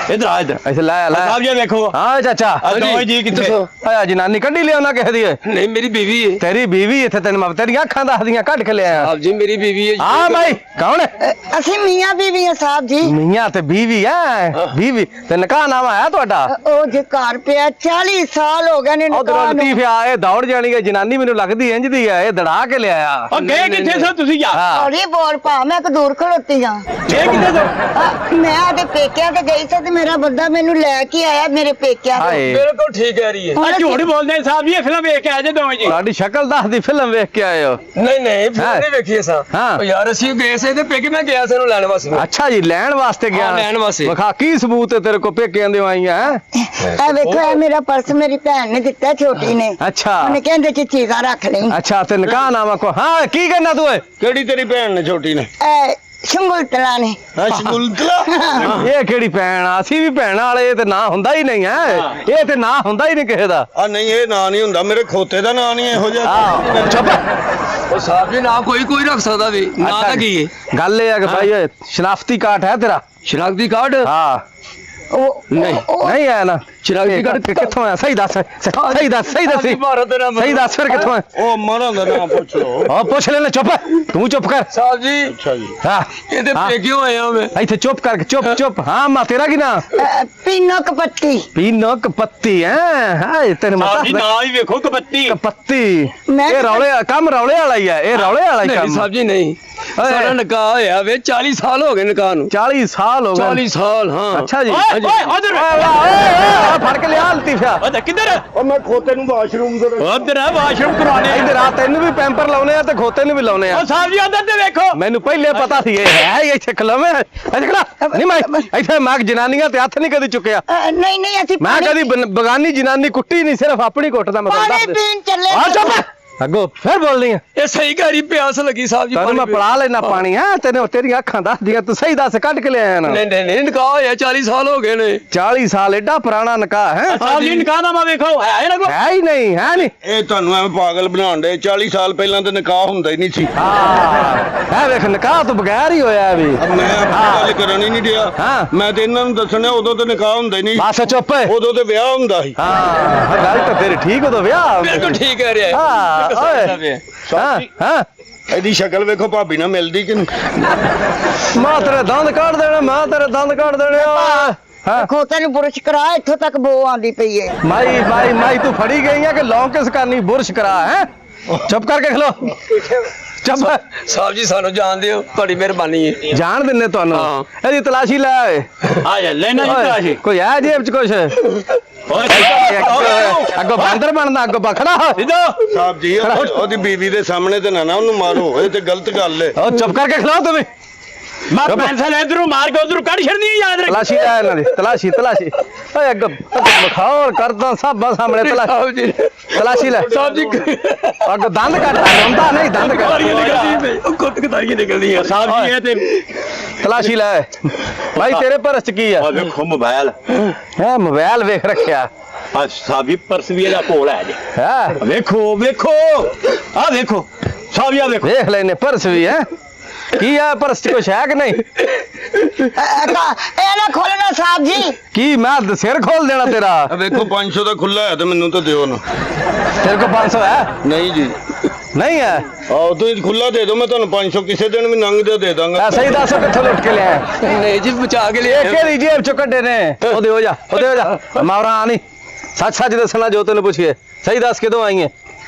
ਇੱਧਰ ਆ ਇੱਧਰ ਇੱਥੇ ਲਾਇਆ ਸਾਹਿਬ ਜੀ ਵੇਖੋ ਹਾਂ ਚਾਚਾ ਦੋਵੇਂ ਜੀ ਕਿੱਥੇ ਓਏ ਜਨਾਨੀ ਕੱਢੀ ਲਿਆਉਣਾ ਕਿਸੇ ਦੀ ਨਹੀਂ ਮੇਰੀ ਬੀਵੀ ਹੈ। ਤੇਰੀ ਬੀਵੀ ਇੱਥੇ ਤੈਨੂੰ ਮੈਂ ਤੇਰੀਆਂ ਅੱਖਾਂ ਦੱਸਦੀਆਂ ਕੱਢ ਕੇ ਲਿਆਇਆ ਆਪ ਜੀ ਮੇਰੀ ਬੀਵੀ ਹੈ। ਹਾਂ ਭਾਈ ਕੌਣ ਹੈ ਅਸੀਂ ਮੀਆਂ ਬੀਵੀ ਆ ਸਾਹਿਬ ਜੀ। ਮੀਆਂ ਤੇ ਬੀਵੀ ਹੈ ਬੀਵੀ ਤੇ ਨਿਕਾਹ ਨਾਮ ਆਇਆ ਤੁਹਾਡਾ ਉਹ ਜੇ ਘਰ ਪਿਆ 40 ਸਾਲ ਹੋ ਗਏ ਨੇ ਉਧਰ ਨਿਕਾਹ ਨੂੰ। ਲਤੀਫ ਆ ਇਹ ਦੌੜ ਜਾਣੀ ਹੈ ਜਨਾਨੀ ਮੈਨੂੰ ਲੱਗਦੀ ਇੰਜ ਦੀ ਹੈ ਇਹ ਦੜਾ ਕੇ ਲਿਆਇਆ ਉਹ ਗਏ ਕਿੱਥੇ ਸੋ ਤੁਸੀਂ ਯਾਰ ਹਾਂ ਹੌਲੀ ਬੋਲ ਪਾ, ਮੈਂ ਕਦੂਰ ਖਲੋਤੀ ਆ। ਗਏ ਕਿੱਥੇ ਸੋ ਮੈਂ ਆਦੇ ਪੇਕਿਆਂ ਤੇ ਗਈ ਸੀ ਤੇ ਮੇਰਾ ਬੰਦਾ ਮੈਨੂੰ ਲੈ ਕੇ ਆਇਆ ਮੇਰੇ ਪੇਕਿਆਂ ਤੋਂ। ਹਾਏ ਬਿਲਕੁਲ ਠੀਕ ਕਹਿ ਰਹੀ ਹੈ। ਆ ਝੂਠ ਬੋਲਦੇ ਸਾਹਿਬ ਜੀ ਇਹ ਫਿਲਮ ਵੇਖ ਕੇ ਆਏ ਜੇ ਦੋਵੇਂ ਜੀ ਤੁਹਾਡੀ ਸ਼ਕਲ ਦੱਸਦੀ ਫਿਲਮ ਵੇਖ ਕੇ ਆਏ ਹੋ ਨਹੀਂ ਨਹੀਂ ਫਿਰ ਹਾਂ। ਨਹੀਂ ਵੇਖੀ ਸਾਂ। ਹਾਂ। ਉਹ ਯਾਰ ਅਸੀਂ ਗਏ ਸੀ ਤੇ ਪੇਕੇ ਮੈਂ ਗਿਆ ਸੀ ਉਹਨੂੰ ਲੈਣ ਵਾਸਤੇ। ਅੱਛਾ ਜੀ ਲੈਣ ਵਾਸਤੇ ਗਿਆ ਹਾਂ, ਲੈਣ ਵਾਸਤੇ। ਵਿਖਾ ਕੀ ਸਬੂਤ ਹੈ ਤੇਰੇ ਕੋ ਪੇਕਿਆਂ ਦੇ ਆਈਆਂ ਹੈਂ? ਇਹ ਵੇਖੋ ਇਹ ਮੇਰਾ ਪਰਸ ਮੇਰੀ ਭੈਣ ਨੇ ਦਿੱਤਾ ਛੋਟੀ ਨੇ। ਅੱਛਾ ਉਹਨੇ ਕਹਿੰਦੇ ਚ ਚੀਜ਼ਾਂ ਰੱਖ ਲਈ। ਅੱਛਾ ਤੇ ਨਿਕਾਹ ਨਾਮਾ ਕੋ ਹਾਂ ਕੀ ਕਰਨਾ ਤੂੰ ਏ ਕਿਹੜੀ ਤੇਰੀ ਭੈਣ ਨੇ ਛੋਟੀ ਨੇ? ਸ਼ੰਗੁਲਤਲਾ ਨੇ। ਸ਼ਗੁਲਤਲਾ। ਇਹ ਕਿਹੜੀ ਭੈਣ ਆ ਅਸੀਂ ਵੀ ਭੈਣ ਵਾਲੇ ਇਹ ਤੇ ਨਾਂ ਹੁੰਦਾ ਹੀ ਨਹੀਂ ਹੈ ਇਹ ਤੇ ਨਾਂ ਹੁੰਦਾ ਹੀ ਨਹੀਂ ਕਿਸੇ ਦਾ ਆ ਨਹੀਂ ਇਹ ਨਾਂ ਨਹੀਂ ਹੁੰਦਾ, ਮੇਰੇ ਖੋਤੇ ਦਾ ਨਾਂ ਨਹੀਂ ਇਹੋ ਜਿਹਾ। ਆਹ ਚੁੱਪ ਉਹ ਸਾਹਿਬ ਜੀ ਨਾ ਕੋਈ ਰੱਖ ਸਕਦਾ ਵੀ ਨਾ ਅੱਛਾ, ਤਾਂ ਕੀ ਹੈ। ਗੱਲ ਇਹ ਹੈ ਕਿ ਭਾਈ ਇਹ ਸ਼ਨਾਖਤੀ ਕਾਰਡ ਹੈ ਤੇਰਾ ਸ਼ਨਾਖਤੀ ਕਾਰਡ ਹਾਂ ਨਹੀਂ ਹੈ ਨਾ ਸ਼ਨਾਖਤੀ ਕਾਰਡ ਕਿੱਥੋਂ ਆ ਸਹੀ ਦੱਸ ਸਹੀ ਦੱਸ ਸਹੀ ਦੱਸ ਫਿਰ ਕਿੱਥੋਂ ਆ ਉਹ ਮਰਾਂ ਦਾ ਨਾਂ ਪੁੱਛ ਲਓ। ਉਹ ਪੁੱਛ ਲੈਣਾ ਚੁੱਪ ਤੂੰ ਚੁੱਪ ਕਰ ਸਾਹਿਬ ਜੀ ਅੱਛਾ ਜੀ। ਹਾਂ ਇਹਦੇ ਹਾਂ। ਪੇਕੇ ਹੋਏ ਆ ਮੈਂ। ਇੱਥੇ ਚੁੱਪ ਕਰਕੇ ਚੁੱਪ ਹਾਂ ਮਾ ਤੇਰਾ ਕੀ ਨਾਂ ਪੀਨੋ ਕਪੱਤੀ। ਪੀਨੋ ਕਪੱਤੀ ਹੈ ਹਾਏ ਤੈਨੂੰ ਸਾਹਿਬ ਜੀ ਮਤਾ ਨਾ ਹੀ ਵੇਖੋ ਕਪੱਤੀ ਕਪੱਤੀ ਮੈਂ ਇਹ ਰੌਲੇ ਕੰਮ ਰੌਲੇ ਵਾਲਾ ਹੀ ਹੈ ਇਹ ਰੌਲੇ ਵਾਲਾ ਹੀ ਨਹੀਂ ਕੰਮ ਸਾਹਿਬ ਜੀ ਨਹੀਂ ਸਾਡਾ ਨਿਕਾਹ ਹੋਇਆ ਵੇ 40 ਸਾਲ ਹੋ ਗਏ ਨਿਕਾਹ ਨੂੰ। 40 ਸਾਲ ਹੋ ਗਏ 40 ਸਾਲ ਹਾਂ। ਅੱਛਾ ਜੀ ਓਏ ਓਏ ਉਧਰ ਓਏ ਫੜ ਕੇ ਲਿਆ ਲਤੀਫਾ ਉਧਰ ਕਿੱਧਰ ਉਹ ਮੈਂ ਖੋਤੇ ਨੂੰ ਵਾਸ਼ਰੂਮ ਦੇ ਉਧਰ ਆ ਵਾਸ਼ਰੂਮ ਕਰਾਉਣੇ ਇੱਧਰ ਆ ਤੈਨੂੰ ਵੀ ਪੈਂਪਰ ਲਾਉਨੇ ਆ ਤੇ ਖੋਤੇ ਨੂੰ ਵੀ ਲਾਉਨੇ ਆ ਉਹ ਸਾਹਿਬ ਜੀ ਉਧਰ ਤੇ ਵੇਖੋ ਮੈਨੂੰ ਪਹਿਲੇ ਪਤਾ ਸੀ ਇਹ ਹੈ ਹੀ ਇੱਥੇ ਖਲੋਵੇਂ ਇੱਥੇ ਖੜਾ ਨਹੀਂ ਮੈਂ ਇੱਥੇ ਮੈਂ ਜਨਾਨੀਆਂ ਤੇ ਹੱਥ ਨਹੀਂ ਕਦੀ ਚੁੱਕਿਆ ਨਹੀਂ ਨਹੀਂ ਅਸੀਂ ਮੈਂ ਕਦੀ ਬਗਾਨੀ ਜਨਾਨੀ ਕੁੱਟੀ ਨਹੀਂ ਸਿਰਫ ਆਪਣੀ ਕੁੱਟਦਾ ਮੈਂ ਤੁਹਾਨੂੰ ਪਾਣੀ ਦੱਸ ਪੀਣ ਚੱਲੇ ਆ ਚੁੱਪ ਅੱਗੋ ਫਿਰ ਬੋਲਨੀ ਆ ਇਹ ਸਹੀ ਘਰੀ ਪਿਆਸ ਲੱਗੀ ਸਾਹਿਬ ਜੀ। ਤੈਨੂੰ ਮੈਂ ਪਾਣੀ ਪੜਾ ਲੈਣਾ ਪਾਣੀ ਹੈ ਤੈਨੂੰ ਤੇਰੀਆਂ ਅੱਖਾਂ ਦੱਸਦੀਆਂ ਤੂੰ ਸਹੀ ਦੱਸ ਕੱਢ ਕੇ ਲਿਆਇਆ ਨਾ ਨਹੀਂ ਨਿਕਾਹ ਹੋਇਆ 40 ਸਾਲ ਹੋ ਗਏ ਨੇ। 40 ਸਾਲ ਐਡਾ ਪੁਰਾਣਾ ਨਿਕਾਹ ਹੈ ਸਾਹਿਬ ਜੀ ਨਿਕਾਹ ਨਾਮਾ ਵੇਖੋ ਹੈ ਨਾ ਕੋ ਹੈ ਹੀ ਨਹੀਂ ਹੈ ਨਹੀਂ ਇਹ ਤੁਹਾਨੂੰ ਐਵੇਂ ਪਾਗਲ ਬਣਾਉਣ ਦੇ। 40 ਸਾਲ ਪਹਿਲਾਂ ਤਾਂ ਨਿਕਾਹ ਹੁੰਦਾ ਹੀ ਨਹੀਂ ਸੀ। ਹਾਂ ਇਹ ਵੇਖ ਨਿਕਾਹ ਤੋਂ ਬਗੈਰ ਹੀ ਹੋਇਆ ਵੀ ਮੈਂ ਆਪਣੀ ਗੱਲ ਕਰਨ ਹੀ ਨਹੀਂ ਡਿਆ। ਹਾਂ। ਮੈਂ ਤੇ ਇਹਨਾਂ ਨੂੰ ਦੱਸਣਾ ਉਦੋਂ ਤਾਂ ਨਿਕਾਹ ਹੁੰਦਾ ਹੀ ਨਹੀਂ। ਬਸ ਚੁੱਪ ਉਦੋਂ ਤੇ ਵਿਆਹ ਹੁੰਦਾ ਸੀ। ਹਾਂ ਗੱਲ ਤਾਂ ਤੇਰੀ ਠੀਕ ਉਦੋਂ ਵਿਆਹ ਬਿਲਕੁਲ ਠੀਕ ਕਹਿ ਰਿਹਾ ਹਾਂ ਬਿਲਕੁਲ ਸਹੀ ਦੱਸ ਰਿਹਾ। ਹਾਂ ਹਾਂ ਇਹਦੀ ਸ਼ਕਲ ਵੇਖੋ ਭਾਬੀ ਨਾਲ ਮਿਲਦੀ ਕਿ ਨਹੀਂ। ਮਾਂ ਤੇਰੇ ਦੰਦ ਕੱਢ ਦੇਣੇ ਮਾਂ ਤੇਰੇ ਦੰਦ ਕੱਢ ਦੇਣੇ ਹਾਂ ਖੋਤੇ ਨੂੰ ਬੁਰਸ਼ ਕਰਾ ਇੱਥੋਂ ਤੱਕ ਬੋ ਆਂਦੀ ਪਈ ਏ। ਮਾਈ ਤੂੰ ਫੜੀ ਗਈ ਆ ਕਿ ਲੌਂਗ ਕਿਸ ਕਰਨੀ ਬੁਰਸ਼ ਕਰਾ ਹੈ ਚੁੱਪ ਕਰਕੇ ਖਲੋ ਚੁੱਪ ਸਾਹਿਬ ਜੀ ਸਾਨੂੰ ਜਾਣਦੇ ਹੋ ਤੁਹਾਡੀ ਮਿਹਰਬਾਨੀ ਹੈ। ਜਾਣ ਦਿੰਨੇ ਤੁਹਾਨੂੰ ਹਾਂ। ਇਹਦੀ ਤਲਾਸ਼ੀ ਲੈ ਓਏ ਆ ਜਾ ਲੈਣਾ ਜੀ ਤਲਾਸ਼ੀ ਕੋਈ ਹੈ ਜੇਬ ਚ ਕੁਛ ਅੱਗੋਂ ਬਾਂਦਰ ਬਣਦਾ ਅੱਗੋਂ ਬਖੜਾ ਇਧਰ ਸਾਹਿਬ ਜੀ ਉਹਦੀ ਬੀਵੀ ਦੇ ਸਾਹਮਣੇ ਤੇ ਨਾ ਉਹਨੂੰ ਮਾਰੋ, ਇਹ ਤੇ ਗਲਤ ਗੱਲ ਏ। ਉਹ ਚੁੱਪ ਕਰਕੇ ਖਲੋ ਤੂੰ ਵੀ ਮੈਂ ਪੈਨਸਲ ਇਧਰੋਂ ਮਾਰ ਕੇ ਉਧਰੋਂ ਕੱਢ ਛੱਡਦੀ ਯਾਦ ਰੱਖ ਤਲਾਸ਼ੀ ਲੈ ਇਹਨਾਂ ਦੀ ਤਲਾਸ਼ੀ ਓਏ ਅੱਗ ਮਖੌਲ ਕਰਦਾ ਸਭਾ ਸਾਹਮਣੇ ਤਲਾਸ਼ੀ ਲੈ ਸਾਹਿਬ ਜੀ ਅੱਗ ਦੰਦ ਕੱਢ ਹੁੰਦਾ ਨਹੀਂ ਦੰਦ ਕੱਢ ਉਹ ਕੁੱਤ ਕਤਾਰੀਆਂ ਨਿਕਲਦੀਆਂ ਸਾਹਿਬ ਜੀ ਇਹ ਤੇ ਤਲਾਸ਼ੀ ਲੈ ਭਾਈ ਤੇਰੇ ਪਰਸ ਚ ਕੀ ਆ ਆ ਵੇਖੋ ਮੋਬਾਈਲ ਹੈ ਮੋਬਾਈਲ ਵੇਖ ਰੱਖਿਆ ਆ ਸਾਹਿਬ ਜੀ ਪਰਸ ਵੀ ਇਹਦਾ ਕੋਲ ਹੈ ਜੀ ਹੈ ਵੇਖੋ ਵੇਖੋ ਆ ਵੇਖੋ ਸਾਹਿਬ ਜੀ ਆ ਵੇਖੋ ਵੇਖ ਲੈਨੇ ਪਰਸ ਵੀ ਹੈ ਕੀ ਆ ਪਰਸ ਚ ਕੁਛ ਹੈ ਕਿ ਨਹੀਂ ਇਹ ਨਾ ਖੋਲਣਾ ਸਾਹਿਬ ਜੀ। ਕੀ ਮੈਂ ਸਿਰ ਖੋਲ ਦੇਣਾ ਤੇਰਾ ਵੇਖੋ 500 ਦਾ ਖੁੱਲਾ ਹੈ ਤੇ ਮੈਨੂੰ ਤਾਂ ਦਿਓ ਨਾ। ਤੇਰੇ ਕੋਲ 500 ਹੈ ਨਹੀਂ ਜੀ ਨਹੀਂ ਹੈ ਆਓ ਤੁਸੀਂ ਖੁੱਲਾ ਦੇ ਦਿਓ, ਮੈਂ ਤੁਹਾਨੂੰ 500 ਕਿਸੇ ਦਿਨ ਵੀ ਨੰਗਦੇ ਦੇ ਦਾਂਗਾ। ਐਸਾ ਹੀ ਦੱਸੋ ਕਿੱਥੋਂ ਲੁੱਟ ਕੇ ਲਿਆ ਨਹੀਂ ਜੀ ਬਚਾ ਕੇ ਲਿਆ ਇਹ ਕਿਹੜੀ ਜੇਬ ਚੋਂ ਕੱਢੇ ਨੇ ਉਹਦੇ ਹੋ ਜਾ ਮਾਵਰਾ ਨਹੀਂ ਸੱਚ ਦੱਸਣਾ ਜੋ ਤੈਨੂੰ ਪੁੱਛੀਏ ਸਹੀ ਦੱਸ ਕਿਦੋਂ ਆਈ ਹੈ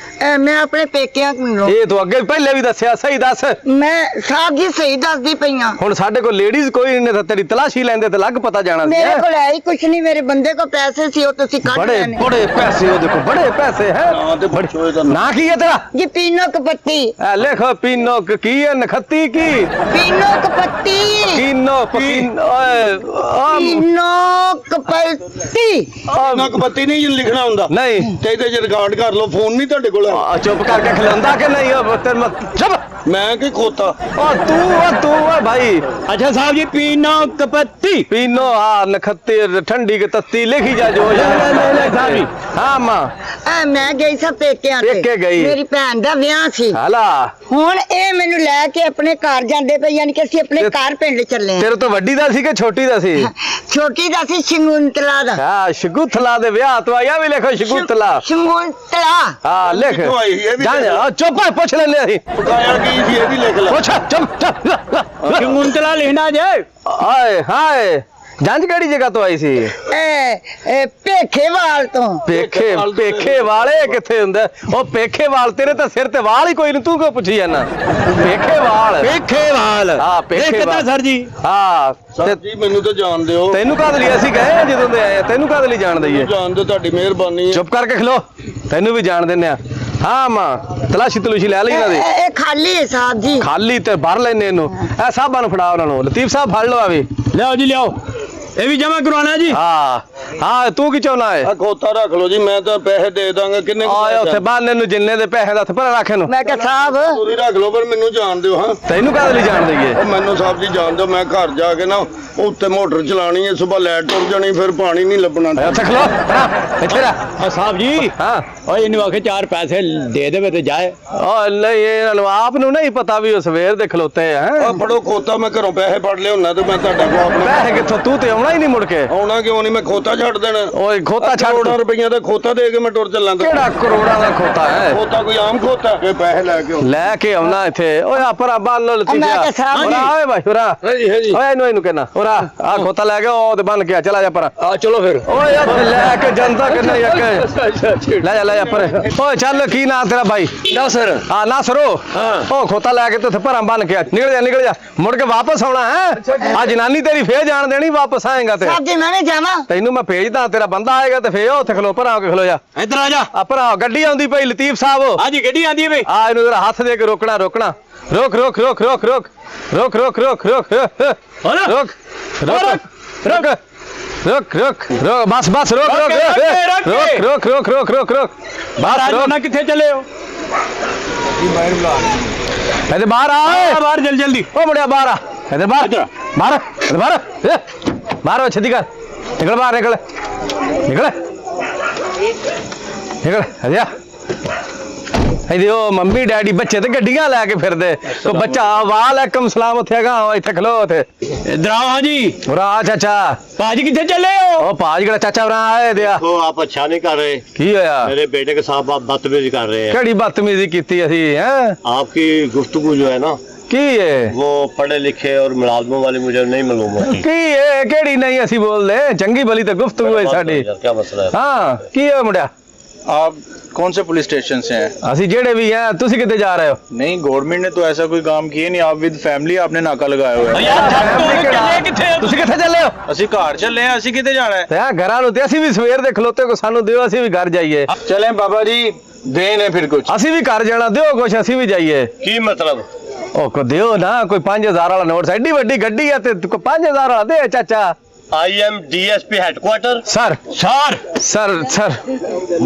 ਮੈਂ ਆਪਣੇ ਪੇਕਿਆਂ ਕੋਲੋਂ। ਇਹ ਤੂੰ ਅੱਗੇ ਪਹਿਲੇ ਵੀ ਦੱਸਿਆ ਸਹੀ ਦੱਸ ਮੈਂ ਸਾਹਿਬ ਜੀ ਸਹੀ ਦੱਸਦੀ ਪਈਆਂ। ਹੁਣ ਸਾਡੇ ਕੋਲ ਲੇਡੀਜ਼ ਕੋਈ ਨਹੀਂ ਤਾਂ ਤੇਰੀ ਤਲਾਸ਼ੀ ਲੈਂਦੇ ਤੇ ਲੱਗ ਪਤਾ ਜਾਣਾ ਸੀ ਮੇਰੇ ਕੋਲ ਹੈ ਹੀ ਕੁਛ ਨਹੀਂ, ਮੇਰੇ ਬੰਦੇ ਕੋਲ ਪੈਸੇ ਸੀ ਉਹ ਤੁਸੀਂ ਕੱਢ ਬੜੇ ਲੈਣੇ। ਬੜੇ ਪੈਸੇ ਉਹ ਦੇਖੋ ਬੜੇ ਪੈਸੇ ਹੈ ਨਾ ਤੇ ਪੁੱਛੋ ਇਹਦਾ ਨਾ ਕੀ ਹੈ ਤੇਰਾ ਜੀ ਪੀਨੋ ਕਪੱਤੀ। ਇਹ ਲਿਖੋ ਪੀਨੋ ਕੀ ਹੈ ਨਖੱਤੀ ਕੀ ਪੀਨੋ ਕਪੱਤੀ। ਪੀਨੋ ਓਏ ਪੀਨੋ ਕਪੱਤੀ। ਨਕਪਤੀ ਨਹੀਂ ਲਿਖਣਾ ਹੁੰਦਾ ਨਹੀਂ ਤੇ ਇਹਦੇ ਚ ਰਿਕਾਰਡ ਕਰ ਲਓ, ਫੋਨ ਨਹੀਂ ਤੁਹਾਡੇ ਕੋਲ। ਚੁੱਪ ਕਰਕੇ ਖਿਲਾਉਂਦਾ ਕਿ ਨਹੀਂ ਉਹ ਤੇਰੇ ਚੁੱਪ ਮੈਂ ਕੀ ਖੋਤਾ ਤੂੰ ਭਾਈ ਅੱਛਾ ਸਾਹਿਬ ਜੀ ਪੀਨੋ ਕਪੱਤੀ ਪੀਨੋ ਆ ਨਖੱਤੀ ਠੰਡੀ ਕੇ ਤੱਤੀ ਲਿਖੀ ਜਾ ਜੋ ਸਾਹਿਬ ਜੀ ਹਾਂ ਮਾਂ ਮੈਂ ਗਈ ਸਾਂ ਪੇਕਿਆਂ ਤੇ। ਪੇਕੇ ਗਈ। ਮੇਰੀ ਭੈਣ ਦਾ ਵਿਆਹ ਸੀ। ਹਾਲਾ ਹੁਣ ਇਹ ਮੈਨੂੰ ਲੈ ਕੇ ਆਪਣੇ ਘਰ ਜਾਂਦੇ ਪਏ, ਯਾਨੀ ਕਿ ਅਸੀਂ ਆਪਣੇ ਘਰ ਪਿੰਡ ਚੱਲੇ ਆ। ਤੇਰੇ ਤੋਂ ਵੱਡੀ ਦਾ ਸੀ ਕਿ ਛੋਟੀ ਦਾ ਸੀ ਛੋਟੀ ਦਾ ਸੀ ਸ਼ਗੁੰਤਲਾ ਦਾ। ਹਾਂ ਸ਼ਗੁੰਤਲਾ ਦੇ ਵਿਆਹ ਤੋਂ ਆਇਆ ਵੀ ਲਿਖੋ ਸ਼ਗੁੰਤਲਾ ਸ਼ਗੁੰਤਲਾ। ਹਾਂ ਲਿਖ ਕਿੱਥੋਂ ਆਈ ਇਹ ਵੀ ਚੁੱਪ ਪੁੱਛ ਲੈਂਦੇ ਅਸੀਂ ਪਕਾਇਆ ਕੀ ਸੀ ਇਹ ਵੀ ਲਿਖ ਲੈ। ਪੁੱਛ ਚੁੱਪ ਸ਼ਗੁੰਤਲਾ ਲਿਖਣਾ ਜੇ ਆਏ ਹਾਏ ਜੰਜ ਕਿਹੜੀ ਜਗ੍ਹਾ ਤੋਂ ਆਈ ਸੀ ਇਹ ਪੇਖੇਵਾਲ ਤੋਂ। ਪੇਖੇ ਵਾਲੇ ਕਿੱਥੇ ਹੁੰਦਾ ਉਹ ਪੇਖੇ ਵਾਲ ਤੇਰੇ ਤਾਂ ਸਿਰ ਤੇ ਵਾਲ ਹੀ ਕੋਈ ਨਹੀਂ ਤੂੰ ਕਿਉਂ ਪੁੱਛੀ ਜਾਂਦਾ ਪੇਖੇ ਵਾਲ ਹਾਂ ਪੇਖੇ ਵਾਲ ਸਰ ਜੀ ਹਾਂ ਸਰ ਜੀ ਮੈਨੂੰ ਤਾਂ ਜਾਣ ਦਿਓ, ਤੈਨੂੰ ਕਾਹਦੇ ਲਈ ਅਸੀਂ ਗਏ ਜਦੋਂ ਦੇ ਆਏ ਤੈਨੂੰ ਕਾਹਦੇ ਲਈ ਜਾਣ ਦਈਏ ਜਾਣ ਦਿਓ, ਤੁਹਾਡੀ ਮਿਹਰਬਾਨੀ ਹੈ। ਚੁੱਪ ਕਰਕੇ ਖਲੋ ਤੈਨੂੰ ਵੀ ਜਾਣ ਦਿੰਨੇ ਆ ਹਾਂ ਮਾਂ ਤਲਾਸ਼ੀ ਤਲੂਸ਼ੀ ਲੈ ਲਈ ਇਹਨਾਂ ਦੀ ਇਹ ਖਾਲੀ ਹੈ ਸਾਹਿਬ ਜੀ। ਖਾਲੀ ਤੇ ਭਰ ਲੈਨੇ ਇਹਨੂੰ ਇਹ ਸਾਹਬਾਂ ਨੂੰ ਫੜਾ ਉਹਨਾਂ ਨੂੰ ਲਤੀਫ ਸਾਹਿਬ ਫੜ ਲਓ ਆ ਵੀ ਲਿਆਓ ਜੀ ਲਿਆਓ ਇਹ ਵੀ ਜਮਾ ਕਰਵਾਉਣਾ ਜੀ ਹਾਂ ਤੂੰ ਕੀ ਚਾਹੁੰਦਾ ਹੈ ਆ ਖੋਤਾ ਰੱਖ ਲਓ ਜੀ, ਮੈਂ ਤਾਂ ਪੈਸੇ ਦੇ ਦਾਂਗਾ। ਕਿੰਨੇ ਆਏ ਉੱਥੇ ਬਾਨੇ ਨੂੰ ਜਿੰਨੇ ਦੇ ਪੈਸੇ ਦਾ ਉੱਥੇ ਪਰ ਰੱਖ ਇਹਨੂੰ ਮੈਂ ਕਿਹਾ ਸਾਹਿਬ ਪੂਰੀ ਰੱਖ ਲਓ, ਪਰ ਮੈਨੂੰ ਜਾਣ ਦਿਓ। ਹਾਂ ਤੈਨੂੰ ਕਾਹਦੇ ਲਈ ਜਾਣ ਦਈਏ ਉਹ ਮੈਨੂੰ ਸਾਹਿਬ ਜੀ ਜਾਣ ਦਿਓ, ਮੈਂ ਘਰ ਜਾ ਕੇ ਨਾ ਉੱਤੇ ਮੋਟਰ ਚਲਾਣੀ ਹੈ, ਸਵੇਰ ਲਾਈਟ ਟੁੱਟ ਜਾਣੀ, ਫਿਰ ਪਾਣੀ ਨਹੀਂ ਲੱਭਣਾ। ਉੱਥੇ ਖਲੋ ਇੱਥੇ ਰਹਿ ਸਾਹਿਬ ਜੀ ਹਾਂ ਓਏ ਇਹਨੂੰ ਆਖੇ 4 ਪੈਸੇ ਦੇ ਦੇਵੇ ਤੇ ਜਾਏ ਓ ਨਹੀਂ ਇਹਨਾਂ ਨੂੰ ਆਪ ਨੂੰ ਨਹੀਂ ਪਤਾ ਵੀ ਉਹ ਸਵੇਰ ਦੇ ਖਲੋਤੇ ਆ ਆ ਫੜੋ ਖੋਤਾ, ਮੈਂ ਘਰੋਂ ਪੈਸੇ ਫੜ ਲਿਆ ਹੁੰਨਾ ਤੇ ਮੈਂ ਤੁਹਾਡਾ ਕੋ ਆਪਣਾ ਪੈਸੇ ਕਿੱਥੋਂ ਤੂੰ ਤੇ ਆਉਣਾ ਹੀ ਨਹੀਂ ਮੁੜ ਕੇ ਆਉਣਾ ਕਿਉਂ ਨਹੀਂ, ਮੈਂ ਖੋਤਾ ਛੱਡ ਦੇਣਾ। ਓਏ ਖੋਤਾ ਛੱਡ ਕਰੋੜਾਂ ਰੁਪਈਆ ਦਾ ਖੋਤਾ ਦੇ ਕੇ ਮੈਂ ਟੁਰ ਚੱਲਾਂ। ਕਿਹੜਾ ਕਰੋੜਾਂ ਦਾ ਖੋਤਾ ਹੈ ਖੋਤਾ ਕੋਈ ਆਮ ਖੋਤਾ ਕਿ ਪੈਸੇ ਲੈ ਕੇ ਆਓ। ਲੈ ਕੇ ਆਉਣਾ ਇੱਥੇ ਓਏ ਆਪਰਾ ਬੰਨ ਲੋ ਲਤੀਫਾ ਮੈਂ ਕਿਹਾ ਸਾਹਿਬ ਓਏ ਓਏ ਭਾਈ ਉਰਾ ਓਏ ਇਹਨੂੰ ਕਹਿਣਾ ਉਰਾ ਆ ਖੋਤਾ ਲੈ ਕੇ ਉਹ ਤੇ ਬੰਨ ਕੇ ਚਲਾ ਜਾ ਪਰ ਆ ਚਲੋ ਫਿਰ ਓਏ ਉੱਥੇ ਲੈ ਕੇ ਜਾਂਦਾ ਕਿ ਨਹੀਂ ਲੈ ਜਾ ਪਰ ਓਏ ਚੱਲ ਕੀ ਨਾਂ ਤੇਰਾ ਭਾਈ ਨਾ ਸਰ ਹਾਂ ਨਾ ਸਰੋ ਉਹ ਖੋਤਾ ਲੈ ਕੇ ਤੇ ਉੱਥੇ ਭਰਾਂ ਬੰਨ ਕੇ ਨਿਕਲ ਜਾ ਮੁੜ ਕੇ ਵਾਪਸ ਆਉਣਾ ਹੈ ਆ ਜਨਾਨੀ ਤੇਰੀ ਫੇਰ ਜਾਣ ਦੇਣੀ ਵਾਪਸ ਆਏਗਾ ਤੇ ਸਾਹਿਬ ਜੀ ਮੈਂ ਵੀ ਜਾਵਾਂ। ਤੈਨੂੰ ਮੈਂ ਭੇਜਦਾ ਤੇਰਾ ਬੰਦਾ ਆਏਗਾ ਤੇ ਫੇਰ ਉੱਥੇ ਖਲੋ ਭਰਾ ਕੇ ਖਲੋ ਜਾ ਇੱਧਰ ਆ ਜਾ ਆ ਭਰਾ ਗੱਡੀ ਆਉਂਦੀ ਪਈ ਲਤੀਫ ਸਾਹਿਬ ਹਾਂਜੀ ਗੱਡੀ ਆਂਦੀ ਹੈ ਬਈ ਆ ਇਹਨੂੰ ਜਰਾ ਹੱਥ ਦੇ ਕੇ ਰੋਕ ਰੋਕ ਬਸ ਨਾ ਕਿੱਥੇ ਚੱਲੇ ਹੋ ਇਹਦੇ ਬਾਹਰ ਆ ਬਾਹਰ ਜਲਦੀ ਓ ਮੁੰਡਿਆ ਬਾਹਰ ਆ ਇਹਦੇ ਬਾਹਰ ਛੇਤੀ ਕਰ ਨਿਕਲ ਬਾਹਰ ਨਿਕਲ ਹਜਾ ਇਹਦੇ ਉਹ ਮੰਮੀ ਡੈਡੀ ਬੱਚੇ ਤੇ ਗੱਡੀਆਂ ਲੈ ਕੇ ਫਿਰਦੇ ਉਹ ਬੱਚਾ ਵਾਲੇਕਮ ਸਲਾਮ ਉੱਥੇ ਹੈਗਾ ਇੱਥੇ ਖਲੋ ਉੱਥੇ ਇੱਧਰ ਆਓ ਹਾਂਜੀ ਉਰਾ ਚਾਚਾ ਭਾਜੀ ਕਿੱਥੇ ਚੱਲੇ ਹੋ ਉਹ ਭਾਜ ਕਿਹੜਾ ਚਾਚਾ ਉਰਾ ਆਏ ਦਿਆ तो आप अच्छा नहीं कर रहे, ਕੀ ਹੋਇਆ मेरे बेटे के साथ आप बदतमीजी कर रहे हैं। ਕਿਹੜੀ ਬਦਤਮੀਜ਼ੀ ਕੀਤੀ ਅਸੀਂ ਹੈ आपकी गुफ्तगू जो है ना ਕੀ ਹੈ वो पढ़े लिखे और मुलाजमों वाली मुझे नहीं मालूम होती। ਕੀ ਹੈ ਕਿਹੜੀ ਨਹੀਂ ਅਸੀਂ ਬੋਲਦੇ ਚੰਗੀ ਭਲੀ ਤਾਂ ਗੁਫ਼ਤਗੂ ਹੈ ਸਾਡੀ क्या मसला है? ਹਾਂ ਕੀ ਹੈ ਮੁੰਡਿਆ आप कौन से पुलिस स्टेशन से हैं? ਅਸੀਂ ਜਿਹੜੇ ਵੀ ਆ ਤੁਸੀਂ ਕਿੱਥੇ ਜਾ ਰਹੇ ਹੋ नहीं, गवर्नमेंट ने तो ऐसा कोई काम किया नहीं। आप विद फैमिली आपने नाका लगाया हुआ है। ਚੱਲੇ ਕਿੱਥੇ ਤੁਸੀਂ ਕਿੱਥੇ ਚੱਲੇ ਹੋ ਅਸੀਂ ਘਰ ਚੱਲੇ ਆ, ਅਸੀਂ ਕਿਤੇ ਜਾਣਾ ਹੈ? ਤੇ ਆ ਘਰਾਂ ਨੂੰ ਤੇ ਅਸੀਂ ਵੀ ਸਵੇਰ ਦੇ ਖਲੋਤੇ ਕੋ ਸਾਨੂੰ ਦਿਓ ਅਸੀਂ ਵੀ ਘਰ ਜਾਈਏ चलें बाबा जी, देन है फिर कुछ। ਅਸੀਂ ਵੀ ਘਰ ਜਾਣਾ ਦਿਓ ਕੁਛ ਅਸੀਂ ਵੀ ਜਾਈਏ की मतलब? ਉਹ ਕੋ ਦਿਓ ਨਾ ਕੋਈ 5000 ਵਾਲਾ ਨੋਟ ਐਡੀ ਵੱਡੀ ਗੱਡੀ ਆ ਤੇ 5000 ਵਾਲਾ ਦੇ ਚਾਚਾ I am DSP headquarter. Sir sir sir sir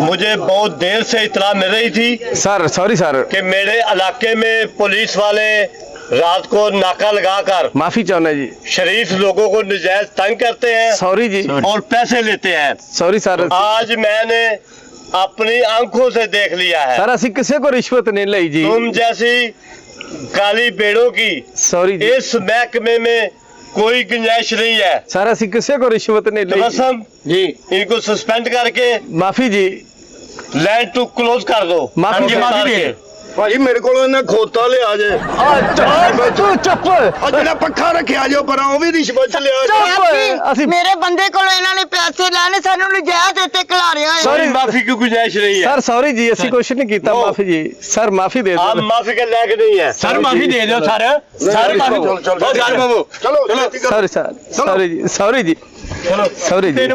मुझे बहुत देर से इतला मिल रही थी सर सॉरी सर कि मेरे इलाके में पुलिस वाले रात को नाका लगाकर माफी चाहना जी शरीफ लोगों को नजायज तंग करते हैं सॉरी जी और पैसे लेते हैं। सॉरी सर आज मैंने अपनी आंखों से देख लिया है। सर ਅਸੀਂ ਕਿਸੇ को रिश्वत नहीं ली जी तुम जैसी काली बेड़ों की सॉरी जी इस महकमे में कोई गुंजाइश नहीं है। सर ਅਸੀਂ ਕਿਸੇ को रिश्वत नहीं ली रसम जी इनको सस्पेंड करके माफी जी लैंड टू क्लोज कर दो। माफी जी, माफी माफी दे दे। ਭਾਜੀ ਮੇਰੇ ਕੋਲ ਇਹਨੇ ਖੋਤਾ ਲਿਆ ਜੇ ਤੂੰ ਚੁੱਪ ਆ ਜਿਹੜਾ ਪੱਖਾ ਰੱਖਿਆ ਜੋ ਪਰ ਉਹ ਵੀ ਰਿਸ਼ਵਤ ਚ ਲਿਆ ਜੇ। ਚੁੱਪ ਅਸੀਂ ਮੇਰੇ ਬੰਦੇ ਕੋਲੋਂ ਇਹਨਾਂ ਨੇ ਪੈਸੇ ਲੈਣੇ ਸਾਨੂੰ ਨਜਾਇਜ਼ ਇੱਥੇ ਖਿਲਾਰਿਆ ਹੋਇਆ कोई माफी की गुंजाइश नहीं है। सर सॉरी जी ਅਸੀਂ ਕੁਛ ਨਹੀਂ ਕੀਤਾ ਮਾਫੀ ਜੀ ਸਰ ਮਾਫੀ ਦੇ आप ਦਿਓ माफी के लायक नहीं है। ਸਰ ਮਾਫੀ ਦੇ ਦਿਓ ਸਰ ਸਰ ਮਾਫੀ ਚਲੋ ਉਹ ਗੱਲ ਬਾਬੂ ਚਲੋ ਛੇਤੀ ਕਰੋ। ਸੌਰੀ ਸਰ ਸੌਰੀ ਜੀ ਸੌਰੀ ਜੀ ਸੌਰੀ ਜੀ ਤੇਰੇ